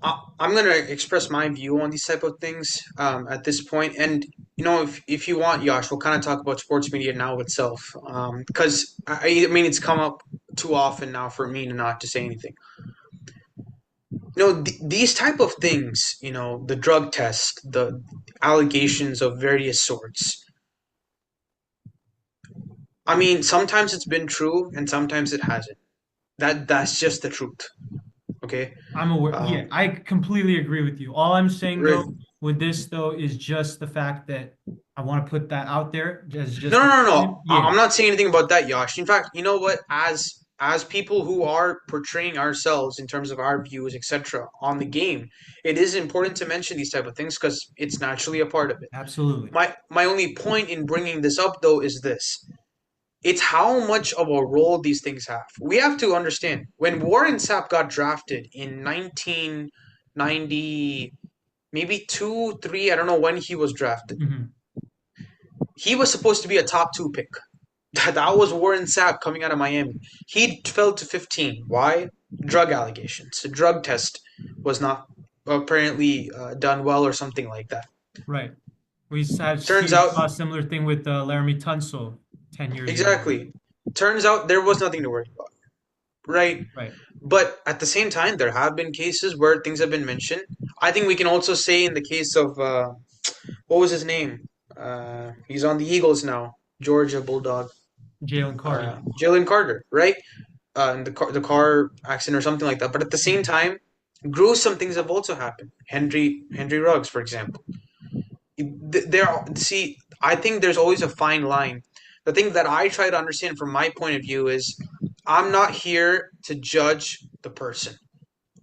I'm gonna express my view on these type of things at this point, and if you want, Yash, we'll kind of talk about sports media now itself, because I mean it's come up too often now for me to not to say anything. These type of things, the drug test, the allegations of various sorts. I mean, sometimes it's been true and sometimes it hasn't. That's just the truth. Okay. I'm aware. Yeah, Um, I completely agree with you. All I'm saying right. though with this though is just the fact that I want to put that out there as No, just no, a no, no. comment. Yeah, I'm not saying anything about that, Yash. In fact, you know what? As people who are portraying ourselves in terms of our views, etc., on the game, it is important to mention these type of things because it's naturally a part of it. absolutely. My only point in bringing this up though is this: it's how much of a role these things have. We have to understand when Warren Sapp got drafted in 1990, maybe two, three. I don't know when he was drafted. Mhm. He was supposed to be a top two pick. That was Warren Sapp coming out of Miami. He fell to 15. Why? Drug allegations. The drug test was not apparently done well or something like that. Right. We had Turns see, out, saw a similar thing with Laramie Tunsil 10 years ago. exactly. Turns out there was nothing to worry about, right? Right. But at the same time, there have been cases where things have been mentioned. I think we can also say in the case of what was his name? He's on the Eagles now, Georgia Bulldog, Jalen Carter. Jalen Carter, right? In the car accident or something like that. But at the same time, gruesome things have also happened. Henry Ruggs, for example. See, I think there's always a fine line. The thing that I try to understand from my point of view is I'm not here to judge the person.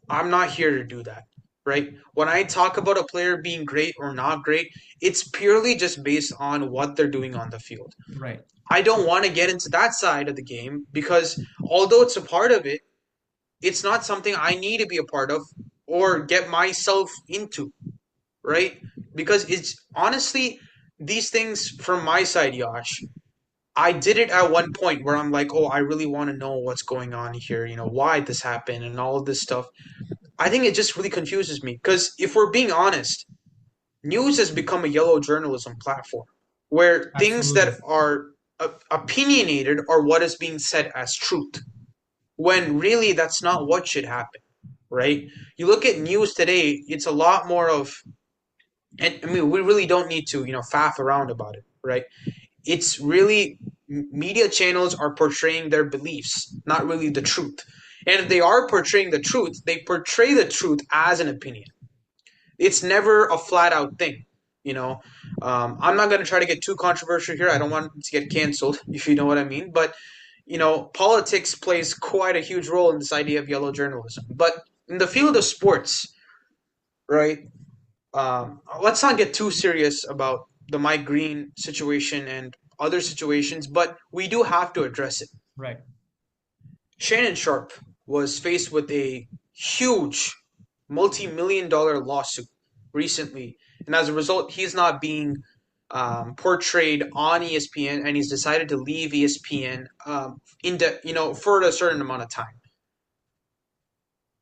I'm not here to do that, right? When I talk about a player being great or not great, it's purely just based on what they're doing on the field. Right. I don't want to get into that side of the game because although it's a part of it, it's not something I need to be a part of or get myself into, right? Because it's honestly these things from my side, Yash. I did it at one point where I'm like, oh, I really want to know what's going on here, why this happened and all of this stuff. I think it just really confuses me because if we're being honest, news has become a yellow journalism platform where things that Absolutely. are opinionated are what is being said as truth, when really that's not what should happen, right? You look at news today, it's a lot more of, and I mean, we really don't need to, faff around about it, right? It's really media channels are portraying their beliefs, not really the truth. And if they are portraying the truth, they portray the truth as an opinion. It's never a flat out thing, you know. I'm not going to try to get too controversial here. I don't want to get canceled, if you know what I mean. But politics plays quite a huge role in this idea of yellow journalism. But in the field of sports, right? Let's not get too serious about the Mike Green situation and other situations, but we do have to address it. Right. Shannon Sharp was faced with a huge multi-million dollar lawsuit recently, and as a result, he's not being portrayed on ESPN, and he's decided to leave ESPN for a certain amount of time.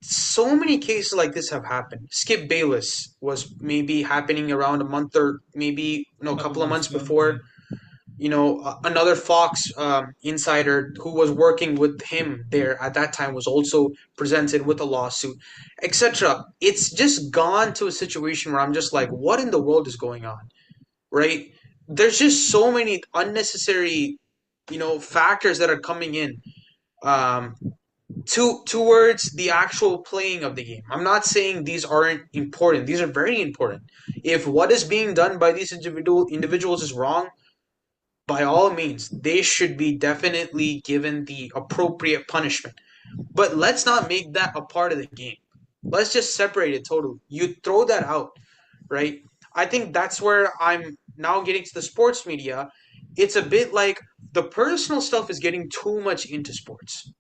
So many cases like this have happened. Skip Bayless was maybe happening around a month or maybe A a couple couple of months months ago. Yeah. before. Another Fox insider who was working with him there at that time was also presented with a lawsuit, etc. It's just gone to a situation where I'm just like, what in the world is going on, right? There's just so many unnecessary, factors that are coming in. Um, towards the actual playing of the game. I'm not saying these aren't important. These are very important. If what is being done by these individuals is wrong, by all means, they should be definitely given the appropriate punishment. But let's not make that a part of the game. Let's just separate it totally. You throw that out, right? I think that's where I'm now getting to the sports media. It's a bit like the personal stuff is getting too much into sports.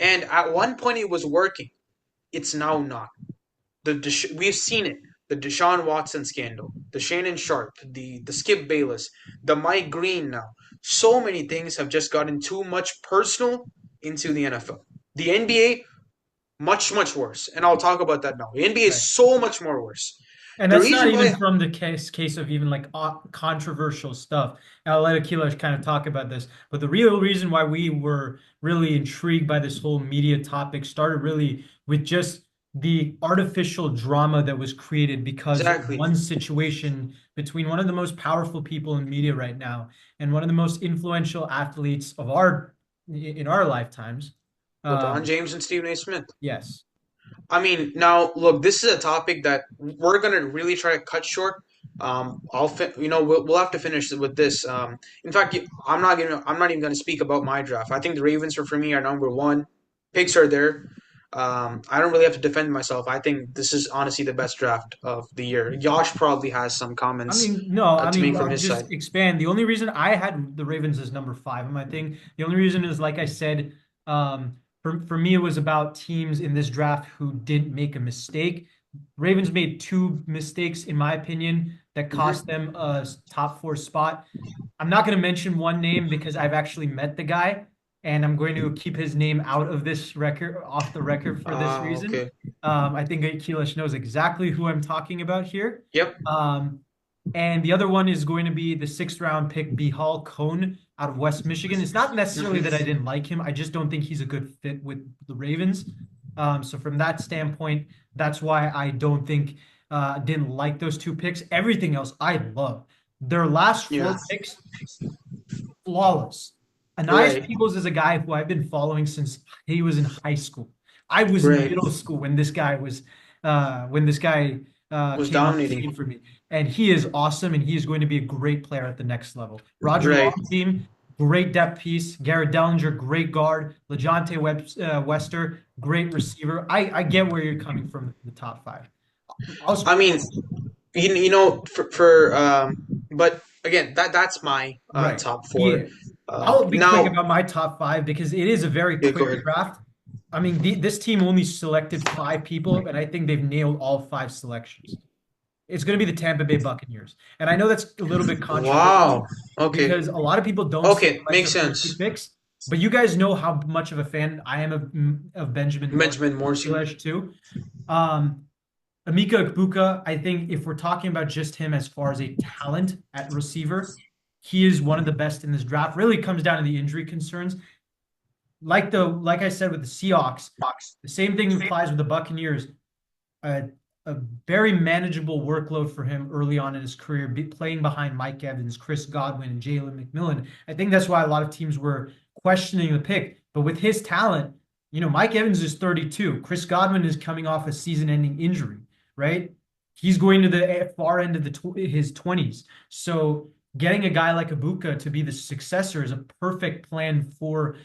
And at one point it was working. It's now not. We've seen it. The Deshaun Watson scandal, the Shannon Sharp, the Skip Bayless, the Mike Green now. So many things have just gotten too much personal into the NFL. The NBA, much, much worse. And I'll talk about that now. The NBA is Right. so much more worse. And The that's not reason even why from the case of even like controversial stuff. And I'll let Akila kind of talk about this. But the real reason why we were really intrigued by this whole media topic started really with just the artificial drama that was created because of exactly one situation between one of the most powerful people in media right now and one of the most influential athletes of our in our lifetimes. LeBron Um, James and Stephen A. Smith. yes. I mean, now look, this is a topic that we're gonna really try to cut short. We'll have to finish with this. In fact, I'm not even gonna speak about my draft. I think the Ravens for me are number one. Picks are there. I don't really have to defend myself. I think this is honestly the best draft of the year. Josh probably has some I comments mean, no, I to make mean, from I'll his side. just expand. The only reason I had the Ravens as number five in my thing, the only reason is, like I said, for me, it was about teams in this draft who didn't make a mistake. Ravens made two mistakes, in my opinion, that cost Hmm. them a top four spot. I'm not going to mention one name because I've actually met the guy, and I'm going to keep his name out of this record, off the record for this reason. Okay. I think Keelish knows exactly who I'm talking about here. Yep. Um, and the other one is going to be the sixth round pick, Bihal Cone out of West Michigan. It's not necessarily that I Hmm. didn't like him. I just don't think he's a good fit with the Ravens. So from that standpoint, that's why I don't think didn't like those two picks. Everything else I love. Their last four Yeah. picks, flawless. Anais Right. Peoples is a guy who I've been following since he was in high school. I was in Right. middle school when this guy Was came on the dominating. scene for me. And he is awesome, and he is going to be a great player at the next level. Roger Right. Long team, great depth piece. Garrett Dellinger, great guard. LeJounte Wester, great receiver. I get where you're coming from the top five. I I'll, mean, but again, that's my right. top four. Yeah. I'll be quick Now, about my top five because it is a very yeah, quick go ahead. draft. I mean, this team only selected five people, and I think they've nailed all five selections. It's going to be the Tampa Bay Buccaneers. And I know that's a little bit controversial Wow. Okay. because a lot of people don't Okay, like makes their first two sense. picks, but you guys know how much of a fan I am of Benjamin Morton Benjamin Morrison. too. Um, Emeka Egbuka, I think if we're talking about just him as far as a talent at receiver, he is one of the best in this draft. Really comes down to the injury concerns. Like I said with the Seahawks, the same thing applies with the Buccaneers. A, a very manageable workload for him early on in his career, playing behind Mike Evans, Chris Godwin, and Jalen McMillan. I think that's why a lot of teams were questioning the pick. But with his talent, Mike Evans is 32. Chris Godwin is coming off a season-ending injury, right? He's going to the far end of his 20s. So getting a guy like Ibuka to be the successor is a perfect plan for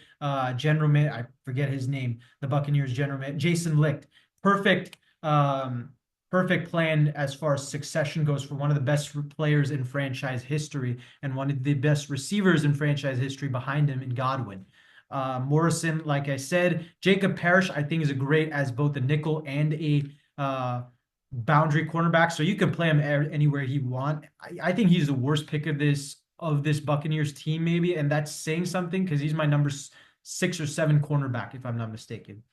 general man. I forget his name, the Buccaneers general man, Jason Licht. Perfect um, perfect plan as far as succession goes for one of the best players in franchise history and one of the best receivers in franchise history behind him in Godwin. Morrison, like I said, Jacob Parrish, I think is a great as both a nickel and a boundary cornerback. So you can play him anywhere you want. I think he's the worst pick of this Buccaneers team, maybe, and that's saying something because he's my number 6 or 7 cornerback, if I'm not mistaken.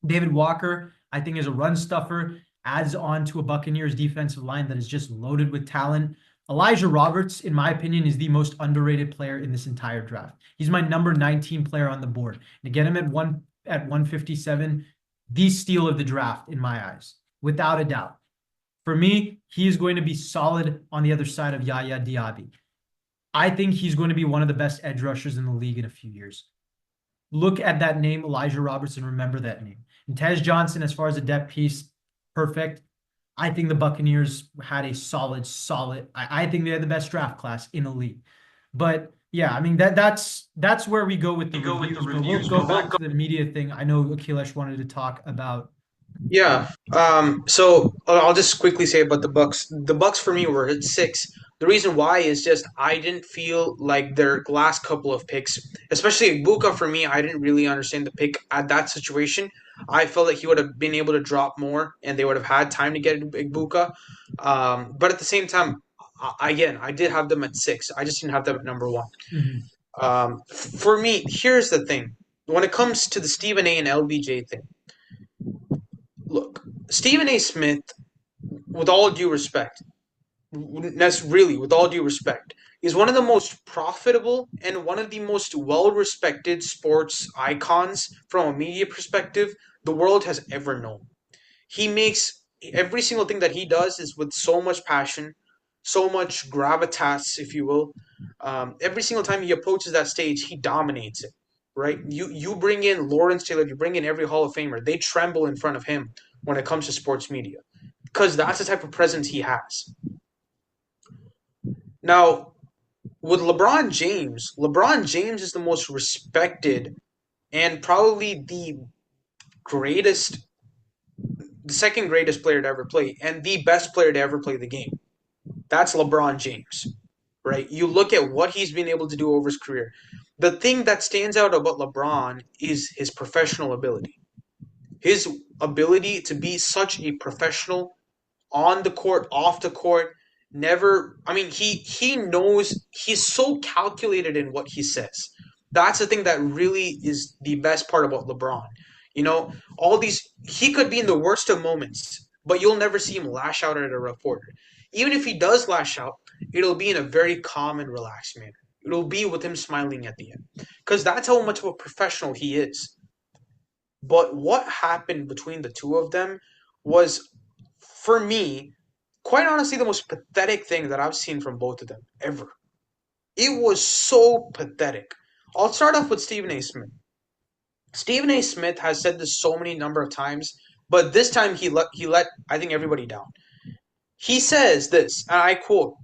David Walker, I think, is a run stuffer, adds on to a Buccaneers defensive line that is just loaded with talent. Elijah Roberts, in my opinion, is the most underrated player in this entire draft. He's my number 19 player on the board. And to get him at 157, the steal of the draft in my eyes, without a doubt. For me, he is going to be solid on the other side of Yaya Diaby. I think he's going to be one of the best edge rushers in the league in a few years. Look at that name, Elijah Roberts, and remember that name. And Tez Johnson, as far as a depth piece, perfect. I think the Buccaneers had a solid. I think they had the best draft class in the league. But yeah, I mean that's where we go with the reviews. But we'll go back to the media thing. I know Akhilesh wanted to talk about. Yeah. So I'll just quickly say about the Bucks. The Bucks for me were at 6. The reason why is just I didn't feel like their last couple of picks, especially Ibuka for me, I didn't really understand the pick at that situation. I felt like he would have been able to drop more, and they would have had time to get Ibuka. But at the same time, again, I did have them at 6. I just didn't have them at number 1. Mhm. For me, here's the thing: when it comes to the Stephen A. and LBJ thing, look, Stephen A. Smith, with all due respect, that's really with all due respect, is one of the most profitable and one of the most well-respected sports icons from a media perspective the world has ever known. He makes every single thing that he does is with so much passion, so much gravitas, if you will. Every single time he approaches that stage, he dominates it. Right? You bring in Lawrence Taylor, you bring in every Hall of Famer, they tremble in front of him when it comes to sports media because that's the type of presence he has. Now, with LeBron James is the most respected and probably greatest, the second greatest player to ever play, and the best player to ever play the game. That's LeBron James, right? You look at what he's been able to do over his career. The thing that stands out about LeBron is his professional ability. His ability to be such a professional on the court, off the court, never. I mean, he knows he's so calculated in what he says. That's the thing that really is the best part about LeBron. All these he could be in the worst of moments, but you'll never see him lash out at a reporter. Even if he does lash out, it'll be in a very calm and relaxed manner. It'll be with him smiling at the end, because that's how much of a professional he is. But what happened between the two of them was, for me, quite honestly, the most pathetic thing that I've seen from both of them ever. It was so pathetic. I'll start off with Stephen A. Smith. Stephen A. Smith has said this so many number of times, but this time he let I think everybody down. He says this, and I quote,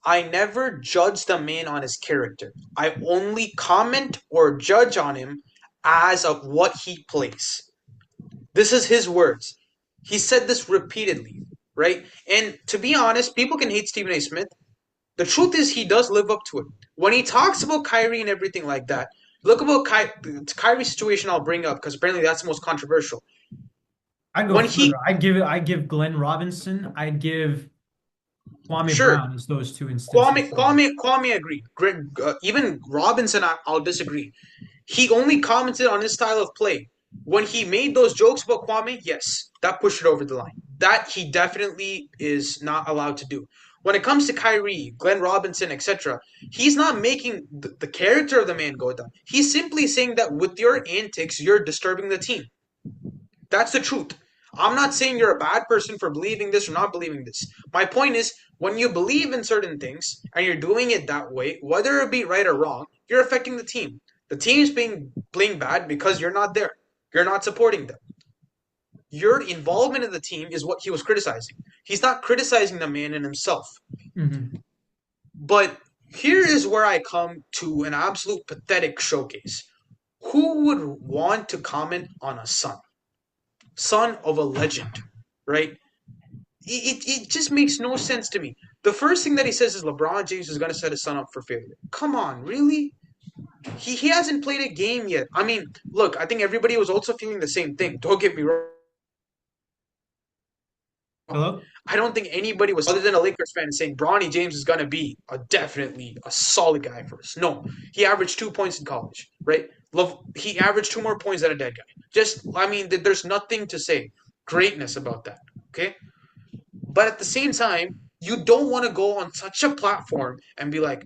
"I never judge the man on his character. I only comment or judge on him as of what he plays." This is his words. He said this repeatedly, right? And to be honest, people can hate Stephen A. Smith. The truth is, he does live up to it. When he talks about Kyrie and everything like that, look about Kyrie's situation. I'll bring up because apparently that's the most controversial. I go When further. he I give Glenn Robinson. I'd give Kwame sure, Brown as those two Kwame instances. Kwame Kwame agreed. Even Robinson, I'll disagree. He only commented on his style of play. When he made those jokes about Kwame, yes, that pushed it over the line. That he definitely is not allowed to do. When it comes to Kyrie, Glenn Robinson, etc., he's not making the character of the man go down. He's simply saying that with your antics, you're disturbing the team. That's the truth. I'm not saying you're a bad person for believing this or not believing this. My point is, when you believe in certain things and you're doing it that way, whether it be right or wrong, you're affecting the team. The team's being playing bad because you're not there. You're not supporting them. Your involvement in the team is what he was criticizing. He's not criticizing the man in himself. Mm-hmm. But here is where I come to an absolute pathetic showcase. Who would want to comment on a son of a legend, right? It just makes no sense to me. The first thing that he says is LeBron James is going to set his son up for failure. Come on, really? He hasn't played a game yet. I mean, look, I think everybody was also feeling the same thing. Don't get me wrong. Hello? I don't think anybody was, other than a Lakers fan, saying Bronny James is going to be definitely a solid guy for us. No, he averaged 2 points in college, right? He averaged two more points than a dead guy. Just, I mean, there's nothing to say greatness about that, okay? But at the same time, you don't want to go on such a platform and be like,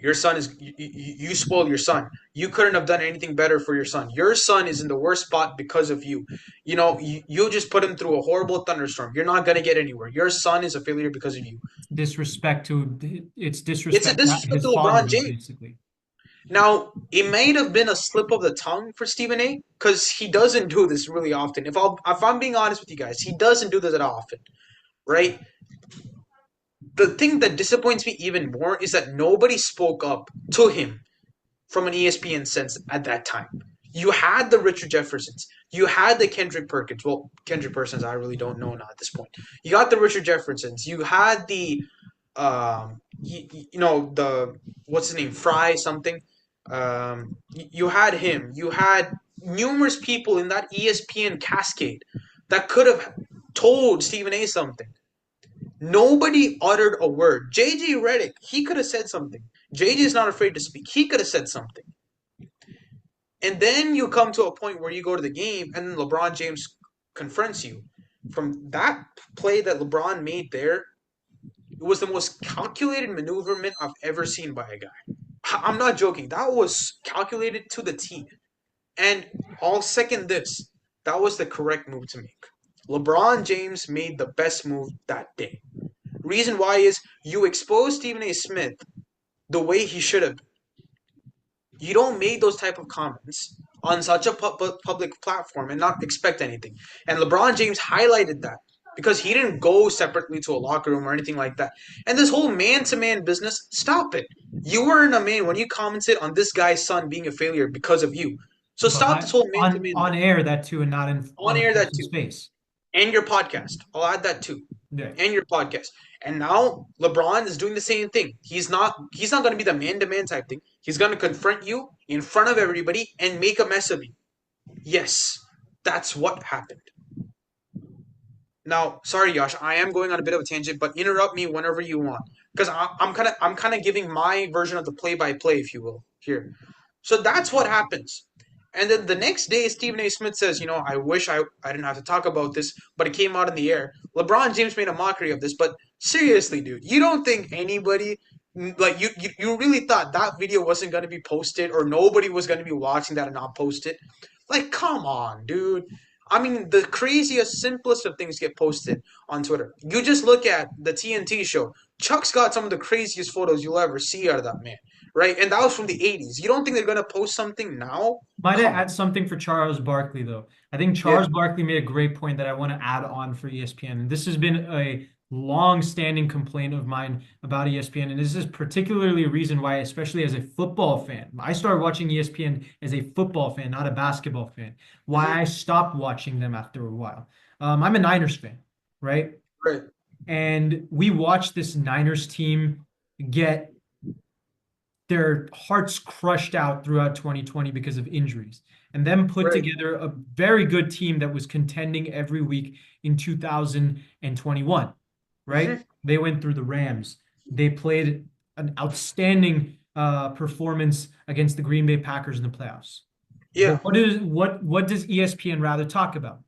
your son is you spoiled your son. You couldn't have done anything better for your son. Your son is in the worst spot because of you. You just put him through a horrible thunderstorm. You're not gonna get anywhere. Your son is a failure because of you. Disrespect to it's It's a disrespect to disrespect his to LeBron father, James. basically. Now, it might have been a slip of the tongue for Stephen A. because he doesn't do this really often. If I'm being honest with you guys, he doesn't do this that often, right? The thing that disappoints me even more is that nobody spoke up to him from an ESPN sense at that time. You had the Richard Jeffersons. You had the Kendrick Perkins. Well, Kendrick Perkins, I really don't know now at this point. You got the Richard Jeffersons. You had the, the what's his name, Fry something. You had him. You had numerous people in that ESPN cascade that could have told Stephen A. something. Nobody uttered a word. JJ Redick, he could have said something. JJ is not afraid to speak. He could have said something. And then you come to a point where you go to the game and then LeBron James confronts you. From that play that LeBron made there, it was the most calculated maneuverment I've ever seen by a guy. I'm not joking. That was calculated to the T. And I'll second this. That was the correct move to make. LeBron James made the best move that day. Reason why is you expose Stephen A. Smith the way he should have. You don't make those type of comments on such a public platform and not expect anything. And LeBron James highlighted that because he didn't go separately to a locker room or anything like that. And this whole man-to-man business, stop it. You weren't a man when you commented on this guy's son being a failure because of you. So stop this whole man-to-man On air that too, and not on on a air that person's too. face. And your podcast. I'll add that too. Yeah. And your podcast. And now LeBron is doing the same thing. He's not going to be the man-to-man type thing. He's going to confront you in front of everybody and make a mess of you. Yes, that's what happened. Now, sorry, Yash, I am going on a bit of a tangent, but interrupt me whenever you want, because I'm kind of giving my version of the play-by-play, if you will, here. So that's what happens. And then the next day, Stephen A. Smith says, I wish I didn't have to talk about this, but it came out in the air. LeBron James made a mockery of this, but seriously, dude, you don't think anybody, like, you really thought that video wasn't going to be posted or nobody was going to be watching that and not post it? Like, come on, dude. I mean, the craziest, simplest of things get posted on Twitter. You just look at the TNT show. Chuck's got some of the craziest photos you'll ever see out of that man, right? And that was from the 80s. You don't think they're going to post something now? Might I Come on. add something for Charles Barkley, though? I think Yeah, Charles Barkley made a great point that I want to add on for ESPN. And this has been a long-standing complaint of mine about ESPN. And this is particularly a reason why, especially as a football fan, I started watching ESPN as a football fan, not a basketball fan. hmm, Why I stopped watching them after a while. I'm a Niners fan, right? right, And we watched this Niners team get their hearts crushed out throughout 2020 because of injuries, and then put right. together a very good team that was contending every week in 2021, right? Hmm. They went through the Rams. They played an outstanding performance against the Green Bay Packers in the playoffs. Yeah, But what does ESPN rather talk about?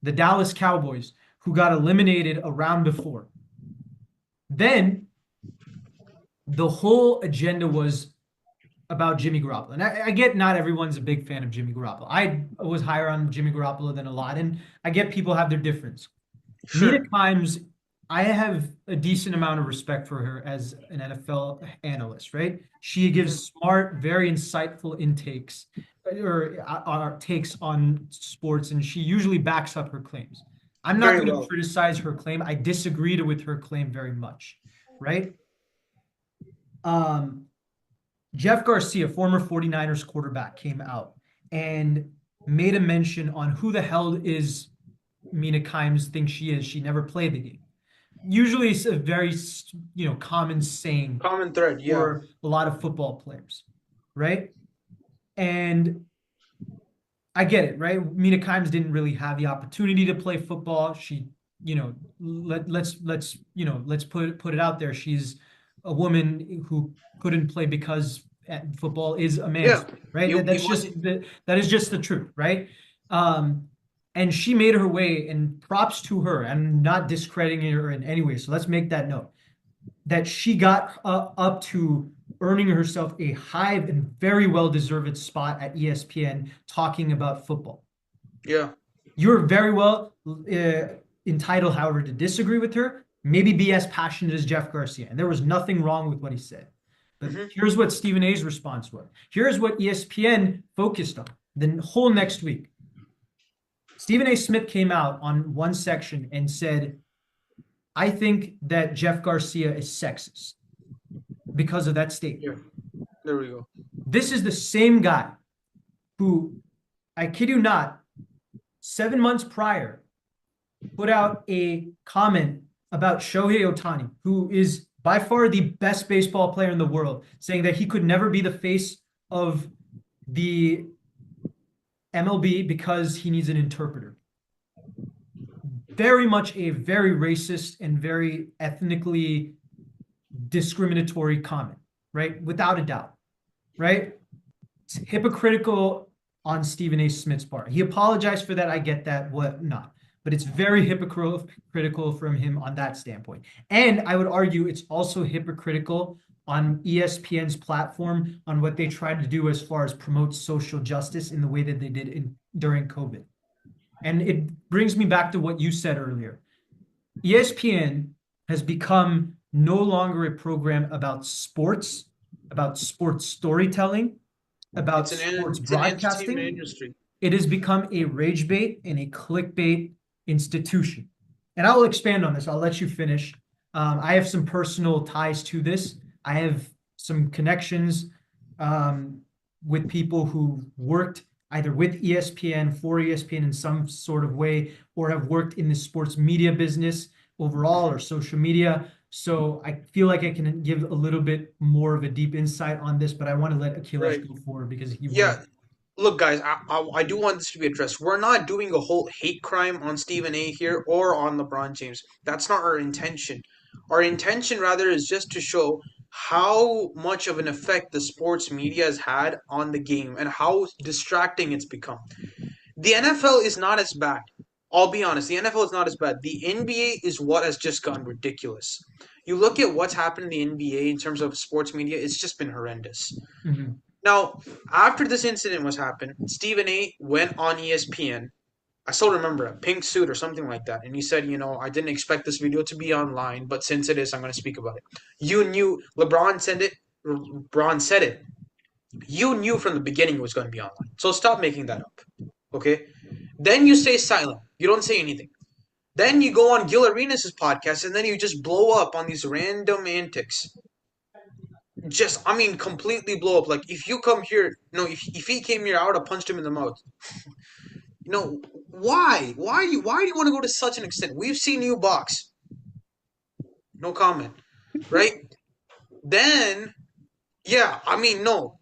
The Dallas Cowboys, who got eliminated a round before. Then the whole agenda was about Jimmy Garoppolo. And I get not everyone's a big fan of Jimmy Garoppolo. I was higher on Jimmy Garoppolo than a lot, and I get people have their difference. Mina Sure. Kimes, I have a decent amount of respect for her as an NFL analyst, right? She Hmm. gives smart, very insightful intakes or takes on sports, and she usually backs up her claims. I'm not Very going to well. criticize her claim. I disagreed with her claim very much, right? Um, Jeff Garcia, former 49ers quarterback, came out and made a mention on who the hell is Mina Kimes thinks she is. She never played the game. Usually it's a very, common saying Common thread. Yeah. for a lot of football players, right? And I get it, right? Mina Kimes didn't really have the opportunity to play football. She, let's put it out there. She's a woman who couldn't play because football is a man's Yeah. sport, right? You That's you just want that is just the truth, right? Um, and she made her way, and props to her. I'm not discrediting her in any way. So let's make that note that she got up to earning herself a high and very well deserved spot at ESPN talking about football. yeah. You're very well entitled, however, to disagree with her, maybe be as passionate as Jeff Garcia. And there was nothing wrong with what he said. But Hmm. here's what Stephen A's response was. Here's what ESPN focused on the whole next week. Stephen A. Smith came out on one section and said, I think that Jeff Garcia is sexist because of that statement. Yeah. There we go. This is the same guy who, I kid you not, 7 months prior, put out a comment about Shohei Ohtani, who is by far the best baseball player in the world, saying that he could never be the face of the MLB because he needs an interpreter. Very much a very racist and very ethnically discriminatory comment, right? Without a doubt, right? It's hypocritical on Stephen A. Smith's part. He apologized for that. I get that, whatnot. But it's very hypocritical from him on that standpoint. And I would argue it's also hypocritical on ESPN's platform on what they tried to do as far as promote social justice in the way that they did during COVID. And it brings me back to what you said earlier. ESPN has become no longer a program about sports storytelling, about sports It's an entertainment broadcasting. industry. It has become a rage bait and a clickbait institution. And I will expand on this. I'll let you finish. I have some personal ties to this. I have some connections um, with people who worked either with ESPN, for ESPN in some sort of way, or have worked in the sports media business overall or social media. So I feel like I can give a little bit more of a deep insight on this, but I want to let Akhilesh Right. go forward because he was. Yeah. Look, guys, I do want this to be addressed. We're not doing a whole hate crime on Stephen A here or on LeBron James. That's not our intention. Our intention, rather, is just to show how much of an effect the sports media has had on the game and how distracting it's become. The NFL is not as bad. I'll be honest, the NFL is not as bad. The NBA is what has just gotten ridiculous. You look at what's happened in the NBA in terms of sports media, it's just been horrendous. Mhm. Now, after this incident was happened, Stephen A went on ESPN. I still remember a pink suit or something like that, and he said, I didn't expect this video to be online, but since it is, I'm going to speak about it. You knew LeBron said it. LeBron said it. You knew from the beginning it was going to be online. So stop making that up. Okay? Then you stay silent. You don't say anything. Then you go on Gil Arenas' podcast and then you just blow up on these random antics. Just, I mean, completely blow up. Like, if you come here, no, if he came here, I would have punched him in the mouth. Why? Why do you want to go to such an extent? We've seen you box. No comment. Right? Then, yeah, I mean, no.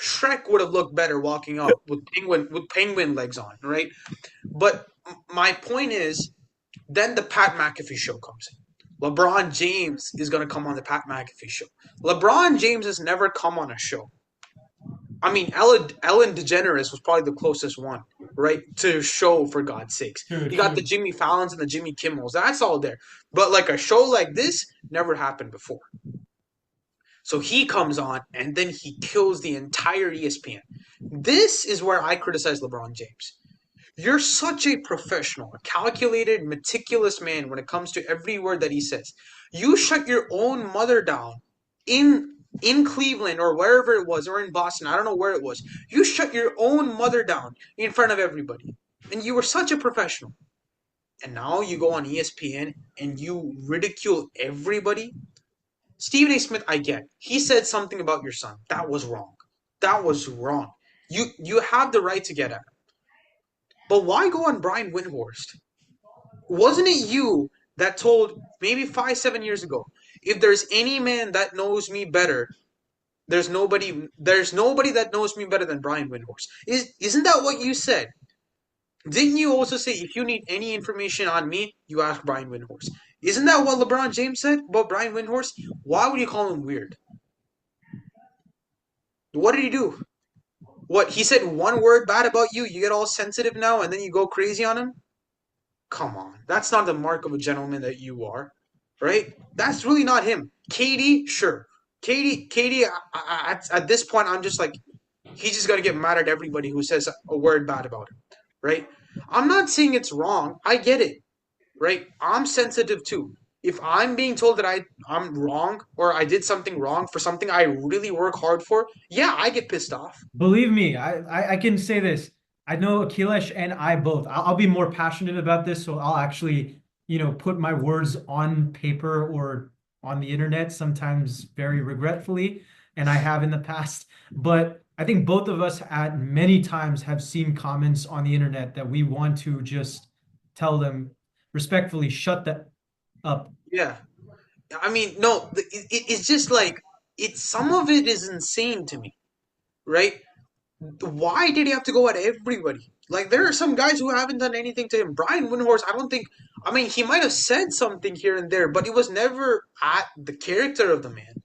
Shrek would have looked better walking up with penguin legs on, right? But my point is, then the Pat McAfee show comes in. LeBron James is going to come on the Pat McAfee show. LeBron James has never come on a show. I mean, Ellen DeGeneres was probably the closest one, right? To show, for God's sakes. True, You got the true. Jimmy Fallons and the Jimmy Kimmels. That's all there. But like a show like this never happened before. So he comes on and then he kills the entire ESPN. This is where I criticize LeBron James. You're such a professional, a calculated, meticulous man when it comes to every word that he says. You shut your own mother down in Cleveland or wherever it was, or in Boston. I don't know where it was. You shut your own mother down in front of everybody. And you were such a professional. And now you go on ESPN and you ridicule everybody. Stephen A. Smith, I get. He said something about your son. That was wrong. That was wrong. You have the right to get at him. But why go on Brian Windhorst? Wasn't it you that told maybe 5, 7 years ago, if there's any man that knows me better, there's nobody that knows me better than Brian Windhorst. Isn't that what you said? Didn't you also say if you need any information on me, you ask Brian Windhorst? Isn't that what LeBron James said about Brian Windhorst? Why would you call him weird? What did he do? What, he said one word bad about you, you get all sensitive now and then you go crazy on him? Come on. That's not the mark of a gentleman that you are, right? That's really not him. Katie, sure. Katie, at this point, I'm just like, he's just gonna get mad at everybody who says a word bad about him, right? I'm not saying it's wrong. I get it, right? I'm sensitive too. If I'm being told that I'm wrong or I did something wrong for something I really work hard for, yeah, I get pissed off. Believe me, I can say this. I know Akhilesh and I both. I'll be more passionate about this, so I'll actually, put my words on paper or on the internet, sometimes very regretfully, and I have in the past. But I think both of us at many times have seen comments on the internet that we want to just tell them respectfully, shut that up. Yeah. I mean, no, it's just like some of it is insane to me, right? Why did he have to go at everybody? Like, there are some guys who haven't done anything to him. Brian Windhorst, I don't think. I mean, he might have said something here and there, but it was never at the character of the man.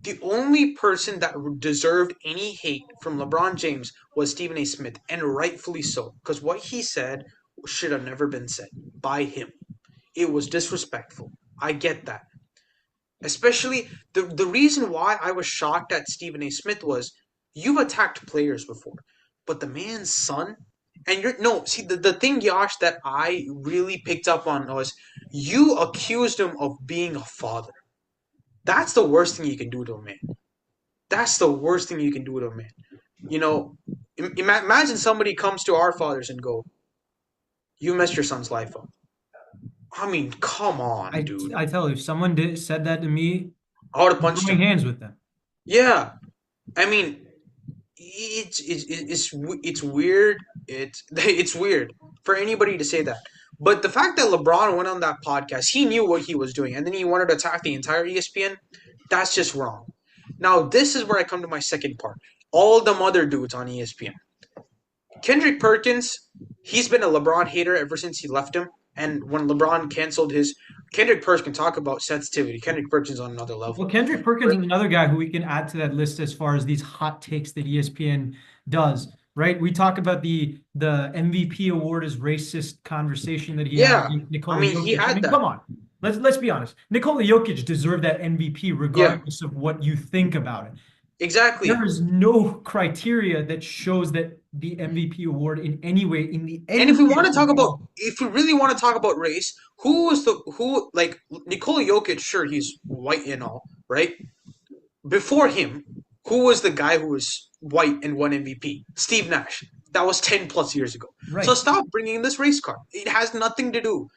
The only person that deserved any hate from LeBron James was Stephen A. Smith, and rightfully so, because what he said should have never been said by him. It was disrespectful. I get that. Especially the reason why I was shocked at Stephen A. Smith was you've attacked players before, but the man's son, and you're no, see the thing, Yash, that I really picked up on was you accused him of being a father. That's the worst thing you can do to a man. That's the worst thing you can do to a man. You know, imagine somebody comes to our fathers and go, "You messed your son's life up." I mean, come on, I dude. I tell you, if someone said that to me, I would have I'm punched throwing him. hands with them. Yeah, I mean, it's weird. It's weird for anybody to say that. But the fact that LeBron went on that podcast, he knew what he was doing, and then he wanted to attack the entire ESPN. That's just wrong. Now, this is where I come to my second part. All the other dudes on ESPN. Kendrick Perkins, he's been a LeBron hater ever since he left him. And when LeBron canceled his, Kendrick Perkins can talk about sensitivity. Kendrick Perkins on another Well, level. Kendrick Perkins is another guy who we can add to that list as far as these hot takes that ESPN does, right? We talk about the MVP award as racist conversation that he had Yeah, with I Nikola mean, he Jokic. I had mean, that. come on. Let's be honest. Nikola Jokic deserved that MVP Yeah, regardless of what you think about it. There exactly. is no criteria that shows that the MVP award in any way in the And if we want NBA to talk about, overall. if we really want to talk about race, who like Nikola Jokic? Sure, he's white and all, right? Before him, who was the guy who was white and won MVP? Steve Nash. That was 10 plus years ago. So Right. stop bringing this race card. It has nothing to do.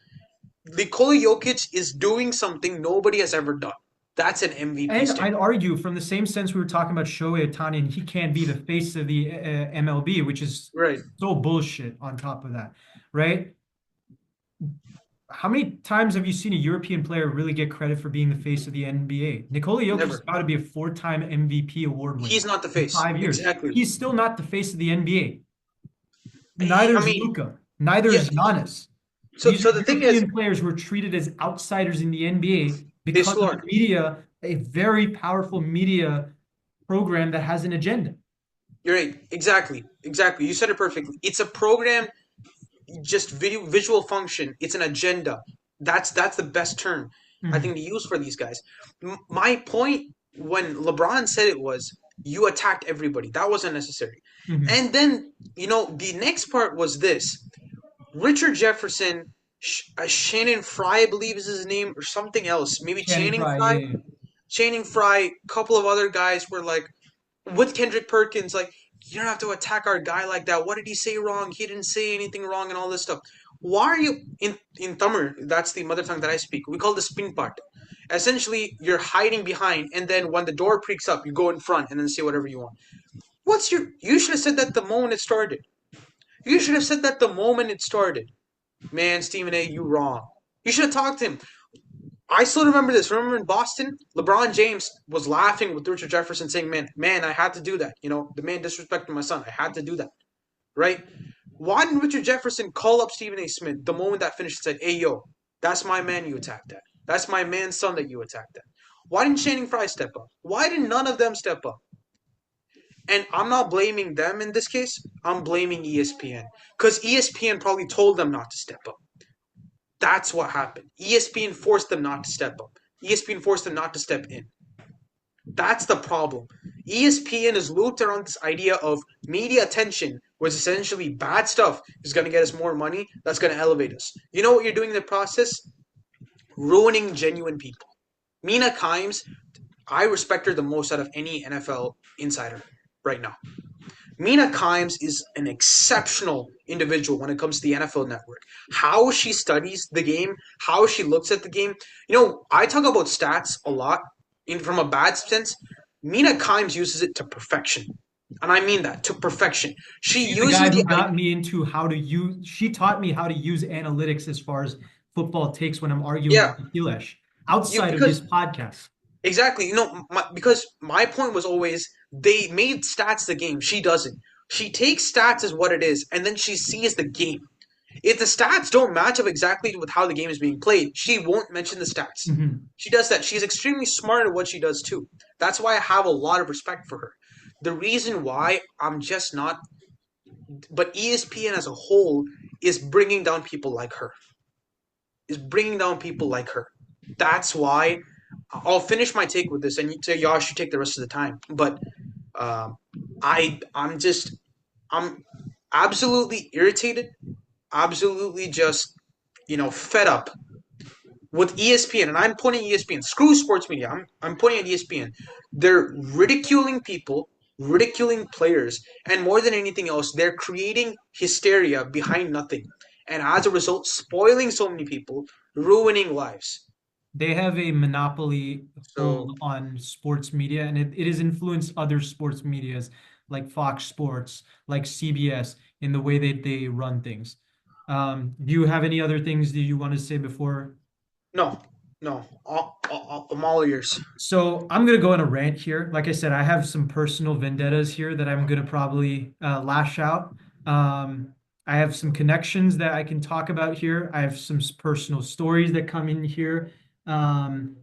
Nikola Jokic is doing something nobody has ever done. That's an MVP And I'd standard. argue from the same sense we were talking about Shohei Ohtani, and he can't be the face of the MLB, which is Right. so bullshit on top of that, right? How many times have you seen a European player really get credit for being the face of the NBA? Nikola Jokic is Never. about to be a four-time MVP award winner He's not the in face. 5 years. Exactly. He's still not the face of the NBA. Neither I is mean, Luka. Neither yeah. is Giannis. So, These are so the thing is, European players who are treated as outsiders in the NBA they because still of are. the media, a very powerful media program that has an agenda. You're right. Exactly. Exactly. You said it perfectly. It's a program, just visual function. It's an agenda. That's the best term I Hmm. think to use for these guys. My point when LeBron said it was you attacked everybody. That wasn't necessary. Hmm. And then, the next part was this. Richard Jefferson, Shannon Fry, I believe is his name, or something else. Maybe Channing Frye, yeah, yeah. Channing Fry, a couple of other guys were like, with Kendrick Perkins, like, you don't have to attack our guy like that. What did he say wrong? He didn't say anything wrong and all this stuff. Why are you in Tamil? That's the mother tongue that I speak. We call this spin part. Essentially, you're hiding behind, and then when the door creaks up, you go in front and then say whatever you want. You should have said that the moment it started. You should have said that the moment it started. Man, Stephen A, you wrong. You should have talked to him. I still remember this. Remember in Boston, LeBron James was laughing with Richard Jefferson, saying, "Man, I had to do that. The man disrespected my son. I had to do that." Right? Why didn't Richard Jefferson call up Stephen A. Smith the moment that finished and said, "Hey, yo, that's my man you attacked that. That's my man's son that you attacked that." Why didn't Channing Frye step up? Why did none of them step up? And I'm not blaming them in this case. I'm blaming ESPN because ESPN probably told them not to step up. That's what happened. ESPN forced them not to step up. ESPN forced them not to step in. That's the problem. ESPN is looped around this idea of media attention, which is essentially bad stuff is going to get us more money. That's going to elevate us. You know what you're doing in the process? Ruining genuine people. Mina Kimes, I respect her the most out of any NFL insider right now. Mina Kimes is an exceptional individual when it comes to the NFL network. How she studies the game, how she looks at the game. I talk about stats a lot from a bad sense. Mina Kimes uses it to perfection. And I mean that, to perfection. She She's the uses guy the who got me into how to use, she taught me how to use analytics as far as football takes when I'm arguing yeah, with Akilesh outside of this because podcast. exactly, because my point was always they made stats the game. She doesn't. She takes stats as what it is, and then she sees the game. If the stats don't match up exactly with how the game is being played, she won't mention the stats. Mhm. She does that. She's extremely smart at what she does too. That's why I have a lot of respect for her. The reason why I'm just not, but ESPN as a whole is bringing down people like her. Is bringing down people like her. That's why I'll finish my take with this, and y'all should take the rest of the time. But um, I'm absolutely irritated, absolutely just fed up with ESPN, and I'm pointing at ESPN. Screw sports media. I'm pointing at ESPN. They're ridiculing people, ridiculing players, and more than anything else, they're creating hysteria behind nothing, and as a result, spoiling so many people, ruining lives. They have a monopoly So hold on sports media, and it has influenced other sports medias like Fox Sports, like CBS, in the way that they run things. Do you have any other things that you want to say before? no, no, I'm all ears. So I'm gonna go on a rant here. Like I said, I have some personal vendettas here that I'm gonna probably lash out. I have some connections that I can talk about here. I have some personal stories that come in here, and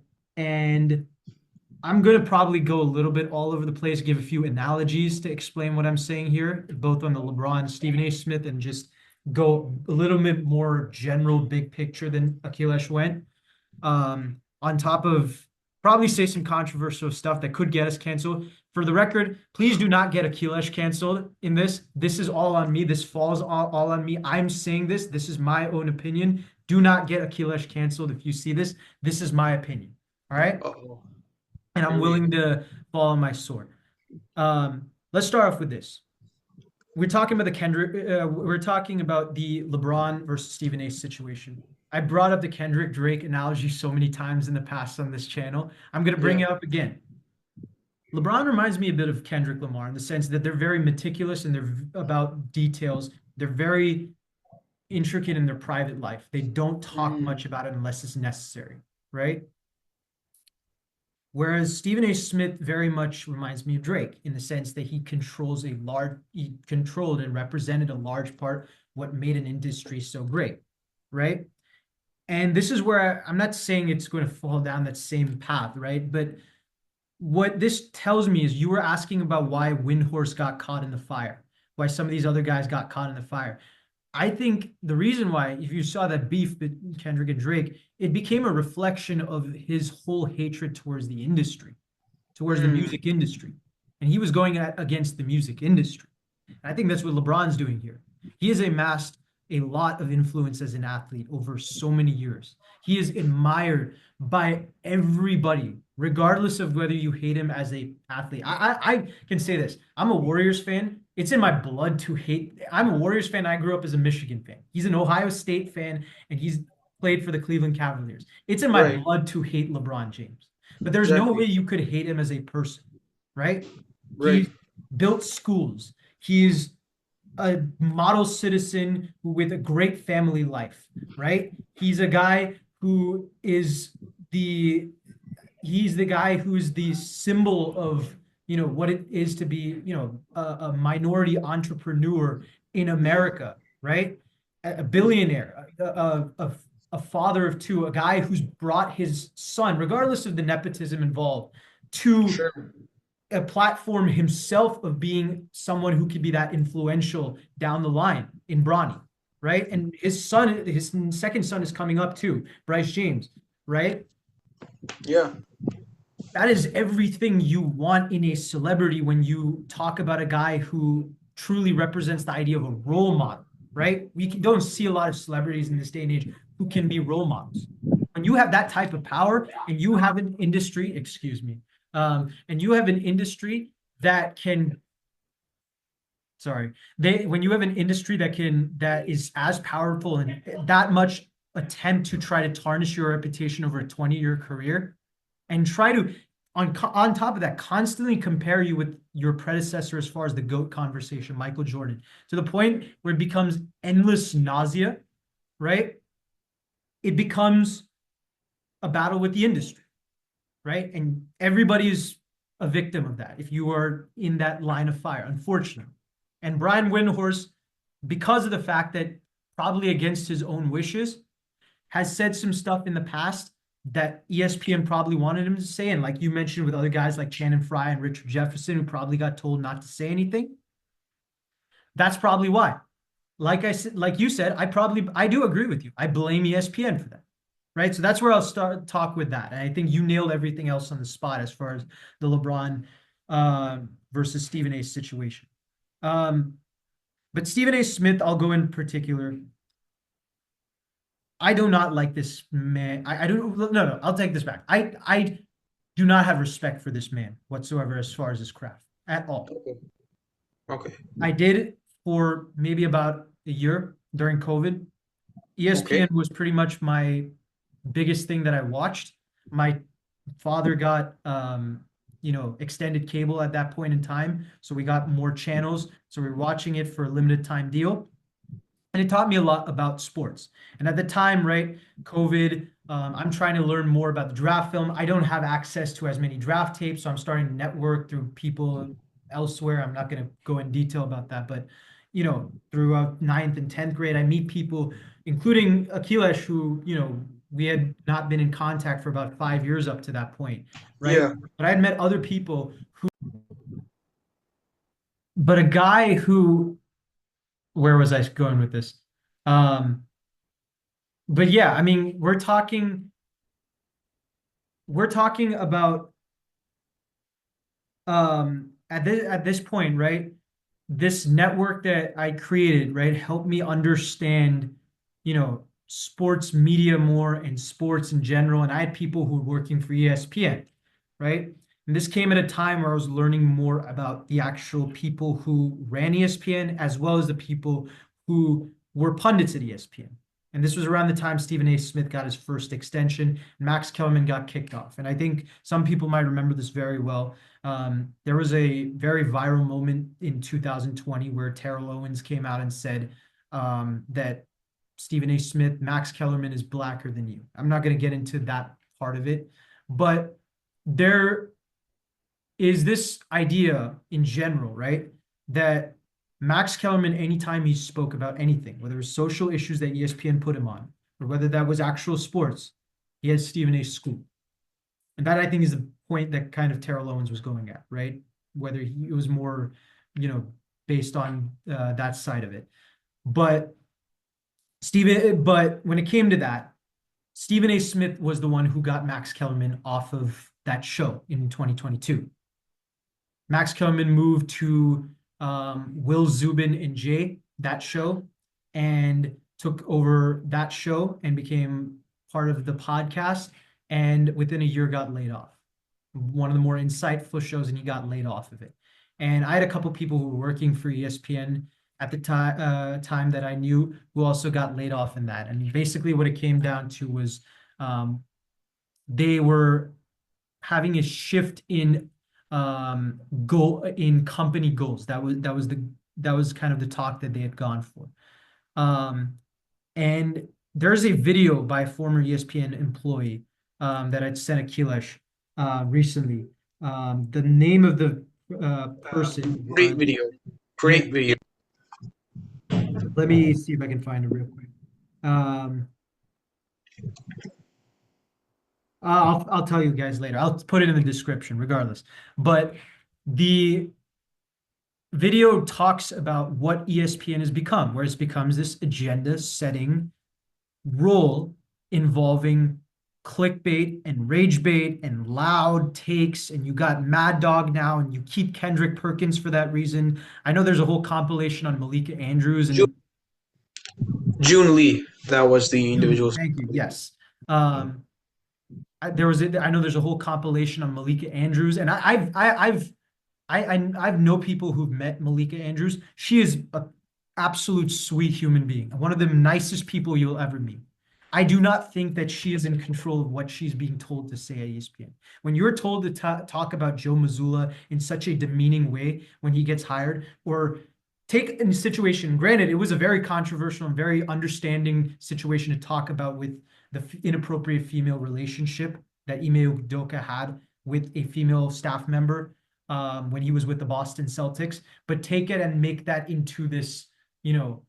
I'm gonna probably go a little bit all over the place, give a few analogies to explain what I'm saying here, both on the LeBron, Stephen A. Smith, and just go a little bit more general, big picture than Akhilesh went. On top of probably say some controversial stuff that could get us canceled. For the record, please do not get Akilesh canceled in this. This is all on me. This falls all on me. I'm saying this. This is my own opinion. Do not get Akilesh canceled if you see this. This is my opinion. All right. Uh-oh. And I'm Here we willing go. to fall on my sword. Let's start off with this. We're talking about the Kendrick. We're talking about the LeBron versus Stephen A. situation. I brought up the Kendrick Drake analogy so many times in the past on this channel. I'm going to bring Yeah. it up again. LeBron reminds me a bit of Kendrick Lamar in the sense that they're very meticulous and they're about details. They're very intricate in their private life. They don't talk Mm, much about it unless it's necessary, right? Whereas Stephen A. Smith very much reminds me of Drake in the sense that he controlled and represented a large part what made an industry so great, right? And this is where I'm not saying it's going to fall down that same path, right? But what this tells me is you were asking about why Windhorse got caught in the fire, why some of these other guys got caught in the fire. I think the reason why, if you saw that beef between Kendrick and Drake, it became a reflection of his whole hatred towards the industry, towards the Mm, music industry. And he was going against the music industry. And I think that's what LeBron's doing here. He has amassed a lot of influence as an athlete over so many years. He is admired by everybody, regardless of whether you hate him as a athlete. I can say this. I'm a Warriors fan. It's in my blood to hate. I'm a Warriors fan. I grew up as a Michigan fan. He's an Ohio State fan, and he's played for the Cleveland Cavaliers. It's in my right. blood to hate LeBron James. But there's no way Exactly. you could hate him as a person, right? Right. He's built schools. He's a model citizen with a great family life, right? He's a guy who is the he's the guy who's the symbol of what it is to be a minority entrepreneur in America, right? A billionaire, a father of two, a guy who's brought his son, regardless of the nepotism involved, to Sure. a platform himself of being someone who could be that influential down the line in Bronny, right? And his second son is coming up too, Bryce James, right? Yeah. That is everything you want in a celebrity when you talk about a guy who truly represents the idea of a role model, right? Don't see a lot of celebrities in this day and age who can be role models. When you have that type of power and you have an industry, excuse me, and you have an industry that can, sorry, when you have an industry that is as powerful and that much attempt to try to tarnish your reputation over a 20-year career and try to on top of that constantly compare you with your predecessor as far as the GOAT conversation, Michael Jordan, to the point where it becomes endless nausea, right? It becomes a battle with the industry, right? And everybody's a victim of that if you are in that line of fire, unfortunately. And Brian Windhorst, because of the fact that probably against his own wishes, has said some stuff in the past that ESPN probably wanted him to say. And like you mentioned with other guys like Shannon Fry and Richard Jefferson, who probably got told not to say anything. That's probably why. Like I said, like you said, I do agree with you. I blame ESPN for that. Right. So that's where I'll start talk with that. And I think you nailed everything else on the spot as far as the LeBron versus Stephen A situation. Um, but Stephen A. Smith, I'll go in particular. I do not like this man. I don't. No. I'll take this back. I do not have respect for this man whatsoever as far as his craft at all. Okay. Okay. I did for maybe about a year during COVID. ESPN Okay. was pretty much my biggest thing that I watched. My father got extended cable at that point in time, so we got more channels. So we were watching it for a limited time deal. And it taught me a lot about sports. And at the time, right, COVID, I'm trying to learn more about the draft film. I don't have access to as many draft tapes, so I'm starting to network through people elsewhere. I'm not going to go in detail about that, but throughout ninth and 10th grade, I meet people, including Akilesh, who, we had not been in contact for about 5 years up to that point, right? Yeah. But I had met other people but a guy who, where was I going with this? Um, but yeah, I mean, we're talking about at this point, right? This network that I created, right, helped me understand, sports media more and sports in general. And I had people who were working for ESPN, right? And this came at a time where I was learning more about the actual people who ran ESPN as well as the people who were pundits at ESPN. And this was around the time Stephen A. Smith got his first extension, and Max Kellerman got kicked off. And I think some people might remember this very well. There was a very viral moment in 2020 where Terrell Owens came out and said that Stephen A. Smith, Max Kellerman is blacker than you. I'm not going to get into that part of it, but there is this idea in general, right? That Max Kellerman, anytime he spoke about anything, whether it was social issues that ESPN put him on, or whether that was actual sports, he had Stephen A. school. And that I think is the point that kind of Terrell Owens was going at, right? Whether it was more, you know, based on that side of it. But but when it came to that, Stephen A. Smith was the one who got Max Kellerman off of that show in 2022. Max Kellerman moved to Will Zubin and Jay, that show, and took over that show and became part of the podcast. And within a year, got laid off. One of the more insightful shows, and he got laid off of it. And I had a couple people who were working for ESPN at the time that I knew who also got laid off in that. And basically, what it came down to was they were having a shift in goal in company goals. That was kind of the talk that they had gone for. And there's a video by a former ESPN employee that I'd sent Akilesh recently. The name of the person Great was, video. yeah, Great video. let me see if I can find it real quick. Um, I'll tell you guys later. I'll put it in the description regardless. But the video talks about what ESPN has become, where it becomes this agenda setting role involving clickbait and rage bait and loud takes. And you got Mad Dog now, and you keep Kendrick Perkins for that reason. I know there's a whole compilation on Malika Andrews June, and June Lee, that was the individual. thank you. Yes. Um, I know there's a whole compilation on Malika Andrews, and I've know people who've met Malika Andrews. She is an absolute sweet human being, one of the nicest people you'll ever meet. I do not think that she is in control of what she's being told to say at ESPN. When you're told to talk about Joe Mazzulla in such a demeaning way when he gets hired, or take a situation, granted, it was a very controversial and very understanding situation to talk about with the inappropriate female relationship that Ime Udoka had with a female staff member when he was with the Boston Celtics, but take it and make that into this, you know,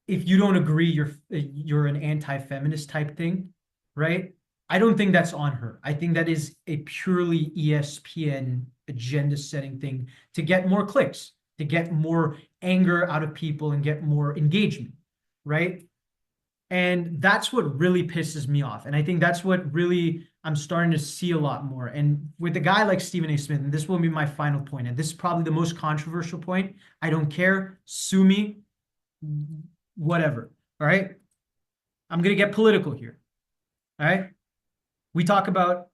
if you don't agree, you're an anti-feminist type thing, right? I don't think that's on her. I think that is a purely ESPN agenda setting thing to get more clicks, to get more anger out of people and get more engagement, right? And that's what really pisses me off. And I think that's what really I'm starting to see a lot more. And with a guy like Stephen A. Smith, and this will be my final point, and this is probably the most controversial point. I don't care. Sue me, whatever. All right. I'm going to get political here. All right. We talk about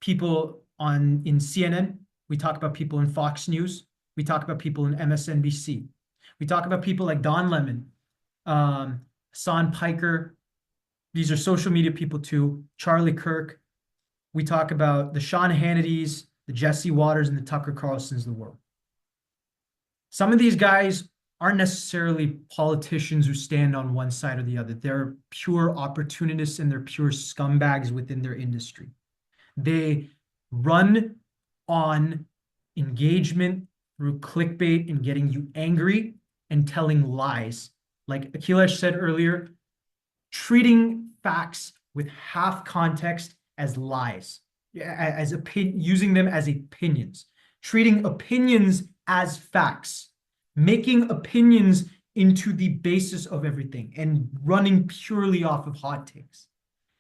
people in CNN. We talk about people in Fox News. We talk about people in MSNBC. We talk about people like Don Lemon, Son Piker. These are social media people too. Charlie Kirk. We talk about the Sean Hannitys, the Jesse Waters, and the Tucker Carlsons of the world. Some of these guys aren't necessarily politicians who stand on one side or the other. They're pure opportunists and they're pure scumbags within their industry. They run on engagement through clickbait and getting you angry and telling lies. Like Akhilesh said earlier, treating facts with half context as lies, using them as opinions, treating opinions as facts, making opinions into the basis of everything, and running purely off of hot takes.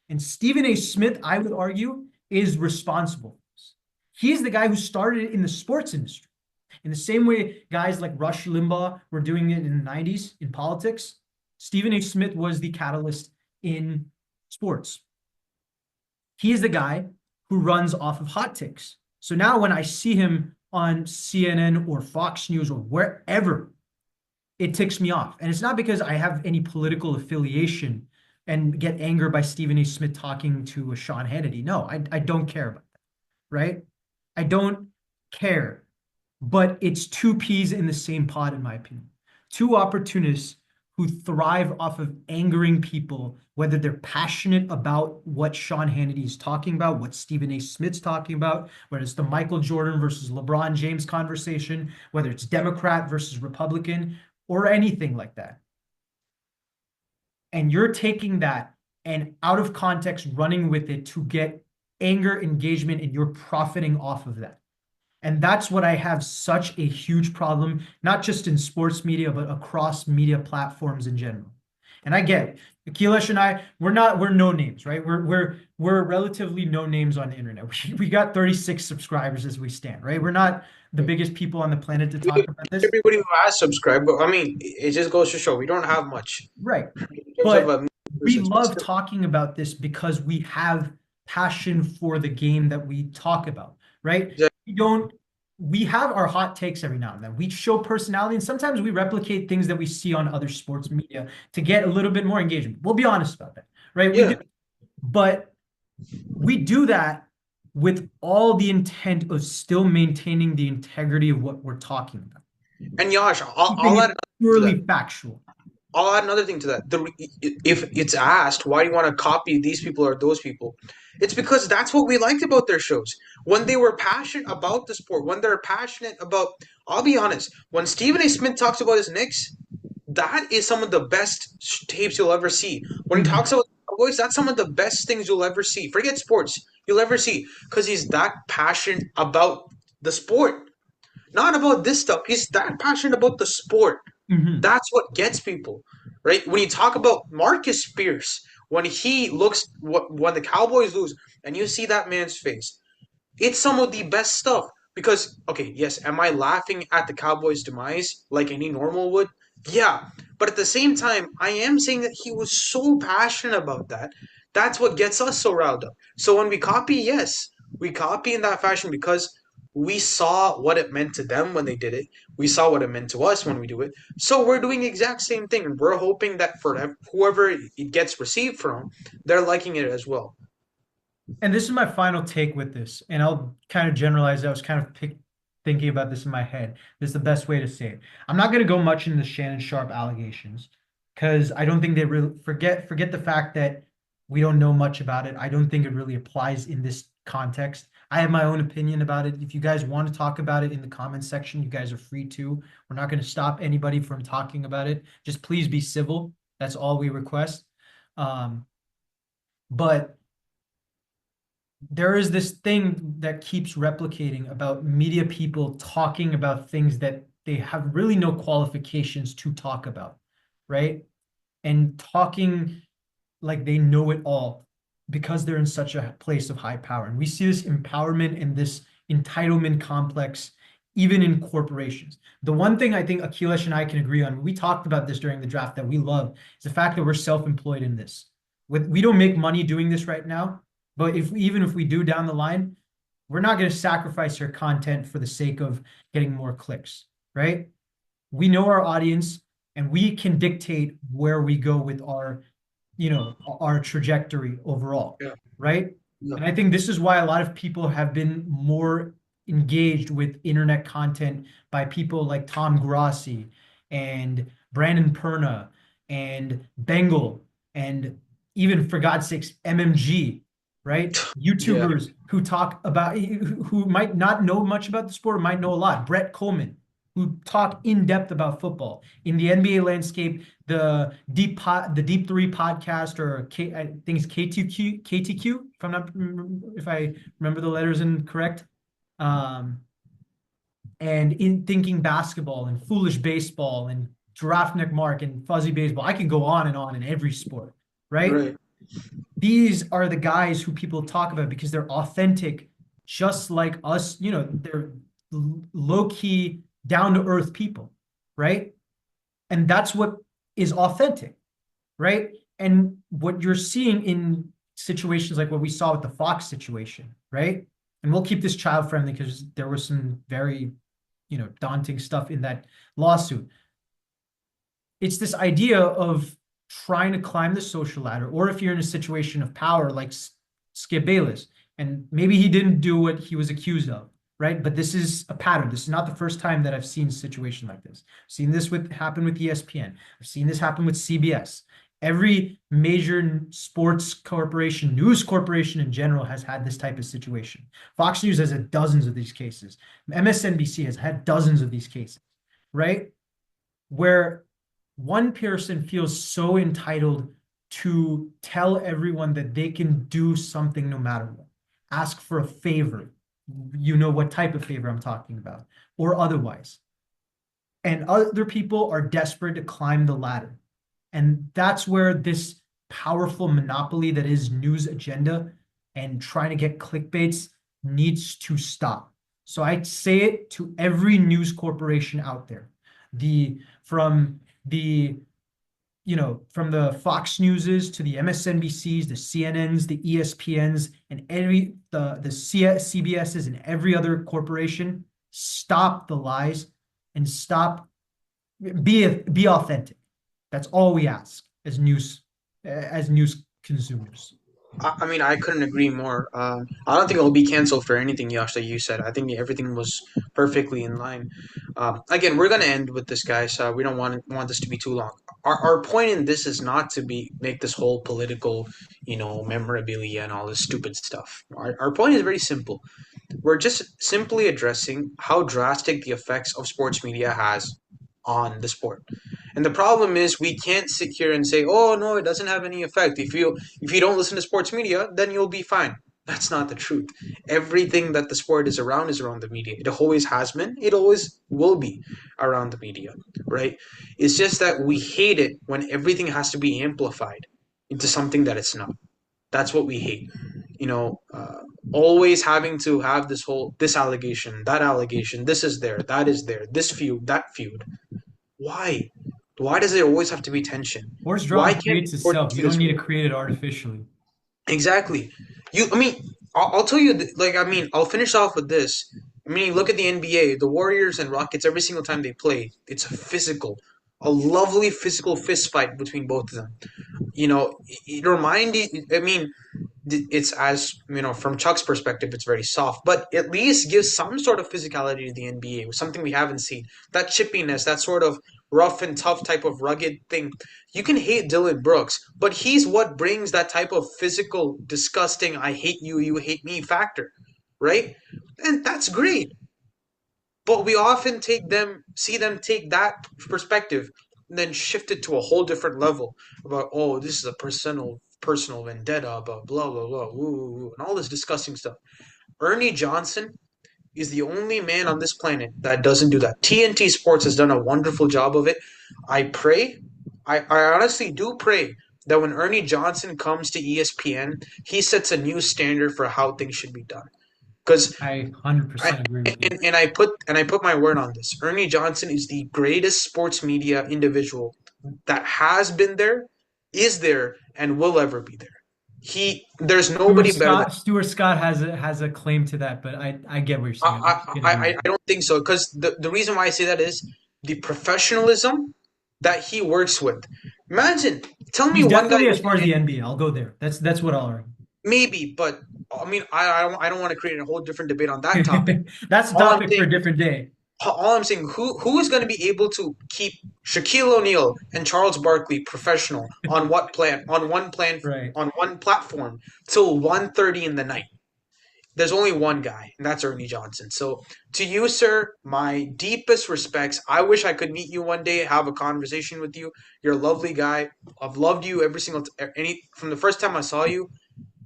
And Stephen A. Smith, I would argue, is responsible for this. He's the guy who started it in the sports industry. In the same way guys like Rush Limbaugh were doing it in the 90s in politics, Stephen A. Smith was the catalyst in sports. He is the guy who runs off of hot takes. So now when I see him on CNN or Fox News or wherever, it ticks me off. And it's not because I have any political affiliation and get anger by Stephen A. Smith talking to a Sean Hannity. No, I don't care about that, right? I don't care. But it's two peas in the same pod, in my opinion. Two opportunists who thrive off of angering people, whether they're passionate about what Sean Hannity is talking about, what Stephen A. Smith's talking about, whether it's the Michael Jordan versus LeBron James conversation, whether it's Democrat versus Republican, or anything like that. And you're taking that and out of context running with it to get anger, engagement, and you're profiting off of that. And that's what I have such a huge problem, not just in sports media, but across media platforms in general. And I get it. Akilesh and I, we're no names, right? We're relatively no names on the internet. We got 36 subscribers as we stand, right? We're not the biggest people on the planet to talk about this. Everybody who has subscribed, but I mean, it just goes to show we don't have much Right. in terms of But we persons, but love still. talking about this because we have passion for the game that we talk about, right? We don't, we have our hot takes every now and then. We show personality, and sometimes we replicate things that we see on other sports media to get a little bit more engagement. We'll be honest about that, right? We do. Yeah, But we do that with all the intent of still maintaining the integrity of what we're talking about, and Yash, keeping I'll it add another thing to that. purely factual. I'll add another thing to that. If it's asked, why do you want to copy these people or those people? It's because that's what we liked about their shows. When they were passionate about the sport, when they're passionate about, I'll be honest, when Stephen A. Smith talks about his Knicks, that is some of the best tapes you'll ever see. When he Mhm. talks about the Cowboys, that's some of the best things you'll ever see. Forget sports, you'll ever see, because he's that passionate about the sport, not about this stuff. He's that passionate about the sport. Mhm. That's what gets people, right? When you talk about Marcus Spears, when he looks, when the Cowboys lose, and you see that man's face, it's some of the best stuff. Because, okay, yes, am I laughing at the Cowboys' demise like any normal would? Yeah. But at the same time, I am saying that he was so passionate about that. That's what gets us so riled up. So when we copy, yes, we copy in that fashion because we saw what it meant to them when they did it. We saw what it meant to us when we do it. So we're doing the exact same thing. And we're hoping that for whoever it gets received from, they're liking it as well. And this is my final take with this, and I'll kind of generalize. I was kind of thinking about this in my head. This is the best way to say it. I'm not going to go much into the Shannon Sharp allegations because I don't think they really forget the fact that we don't know much about it. I don't think it really applies in this context. I have my own opinion about it. If you guys want to talk about it in the comments section, you guys are free to. We're not going to stop anybody from talking about it. Just please be civil. That's all we request. Um, but there is this thing that keeps replicating about media people talking about things that they have really no qualifications to talk about, right? And talking like they know it all because they're in such a place of high power. And we see this empowerment and this entitlement complex even in corporations. The one thing I think Akilesh and I can agree on, we talked about this during the draft that we love, is the fact that we're self-employed in this. We don't make money doing this right now, but even if we do down the line, we're not going to sacrifice our content for the sake of getting more clicks, right? We know our audience and we can dictate where we go with our trajectory overall, Yeah. right? Yeah. And I think this is why a lot of people have been more engaged with internet content by people like Tom Grossi and Brandon Perna and Bengal and even for God's sakes MMG, right? Yeah. YouTubers who talk about who might not know much about the sport, might know a lot. Brett Coleman, who talk in depth about football in the NBA landscape. The Deep Three podcast, or I think it's KTQ, if I remember the letters incorrect. Um, and in thinking basketball and foolish baseball and giraffe neck Mark and fuzzy baseball, I can go on in every sport, right? Right. These are the guys who people talk about because they're authentic, just like us. They're low key, down to earth people, right? And that's what is authentic, right? And what you're seeing in situations like what we saw with the Fox situation, right? And we'll keep this child friendly because there was some very, daunting stuff in that lawsuit. It's this idea of trying to climb the social ladder, or if you're in a situation of power like Skip Bayless, and maybe he didn't do what he was accused of, right? But this is a pattern. This is not the first time that I've seen a situation like this. I've seen this happen with ESPN. I've seen this happen with CBS. Every major sports corporation, news corporation in general, has had this type of situation. Fox News has had dozens of these cases. MSNBC has had dozens of these cases, right? Where one person feels so entitled to tell everyone that they can do something no matter what, ask for a favor. You know what type of favor I'm talking about, or otherwise. And other people are desperate to climb the ladder. And that's where this powerful monopoly that is news agenda and trying to get clickbaits needs to stop. So I say it to every news corporation out there. The from the from the Fox Newses to the MSNBCs, the CNNs, the ESPNs, and the CBSs and every other corporation, stop the lies and stop be authentic. That's all we ask as news consumers. I mean, I couldn't agree more. I don't think it'll be canceled for anything, Yash, that you said. I think everything was perfectly in line. Again, we're gonna end with this, guys. We don't want this to be too long. Our point in this is not to be make this whole political, memorabilia and all this stupid stuff. Our point is very simple. We're just simply addressing how drastic the effects of sports media has on the sport. And the problem is we can't sit here and say, "Oh no, it doesn't have any effect. If you don't listen to sports media, then you'll be fine." That's not the truth. Everything that the sport is around the media. It always has been. It always will be around the media, right? It's just that we hate it when everything has to be amplified into something that it's not. That's what we hate. You know, always having to have this allegation, this is there, that is there, this feud, that feud. Why? Why does there always have to be tension? Sports Why drama can't creates sports itself. be You don't this need way? to create it artificially. Exactly. I mean, I'll tell you, like, I mean, I'll finish off with this. I mean, look at the NBA, the Warriors and Rockets, every single time they play, it's a lovely physical fist fight between both of them. It reminded, I mean, it's as from Chuck's perspective, it's very soft, but at least gives some sort of physicality to the NBA, something we haven't seen. That chippiness, that sort of rough and tough type of rugged thing. You can hate Dylan Brooks, but he's what brings that type of physical, disgusting, I hate you, you hate me factor, right? And that's great. But we often see them take that perspective and then shift it to a whole different level about, oh, this is a personal vendetta, blah blah blah, woo, and all this disgusting stuff. Ernie Johnson is the only man on this planet that doesn't do that. TNT Sports has done a wonderful job of it. I pray, I honestly do pray that when Ernie Johnson comes to ESPN, he sets a new standard for how things should be done. Because I I 100% agree with you. and I put my word on this. Ernie Johnson is the greatest sports media individual that has been there, is there, and will ever be there. There's Stuart nobody better than. Scott, Stuart Scott has a claim to that, but I get what you're saying. I can agree I with you. don't think so because the reason why I say that is the professionalism that he works with. Imagine, tell me He's one guy definitely as who's far as the NBA. I'll go there. That's what I'll maybe, but I mean, I don't want to create a whole different debate on that topic. argue. That's a All I'm topic for saying a different day. all I'm saying, who is going to be able to keep Shaquille O'Neal and Charles Barkley professional Right. on one platform till 1:30 in the night? There's only one guy, and that's Ernie Johnson. So to you, sir, my deepest respects. I wish I could meet you one day, have a conversation with you. You're a lovely guy. I've loved you every single any from the first time I saw you.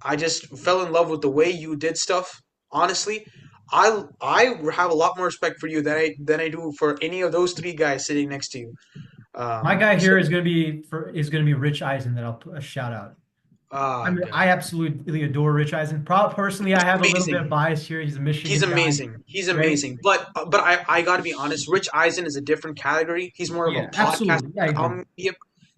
I just fell in love with the way you did stuff. Honestly, I have a lot more respect for you than I do for any of those three guys sitting next to you. My guy So here is gonna be Rich Eisen that I'll put a shout out. I mean, God, I absolutely adore Rich Eisen. Personally, I have a little bit of amazing. bias here. He's a He's Michigan guy, amazing. He's right? amazing. But I got to be honest. Rich Eisen is a different category. He's more of a Yeah, podcast. absolutely. I agree. Media.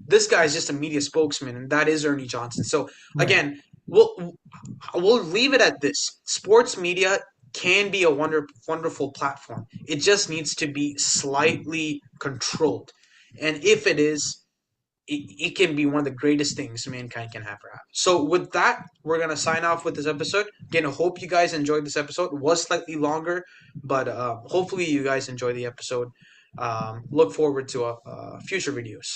This guy is just a media spokesman, and that is Ernie Johnson. So Right. again, we'll leave it at this. Sports media can be a wonderful platform. It just needs to be slightly controlled, and if it is, it can be one of the greatest things mankind can ever have. So with that, we're gonna sign off with this episode. Again, I hope you guys enjoyed this episode. It was slightly longer, but hopefully you guys enjoy the episode. Look forward to future videos.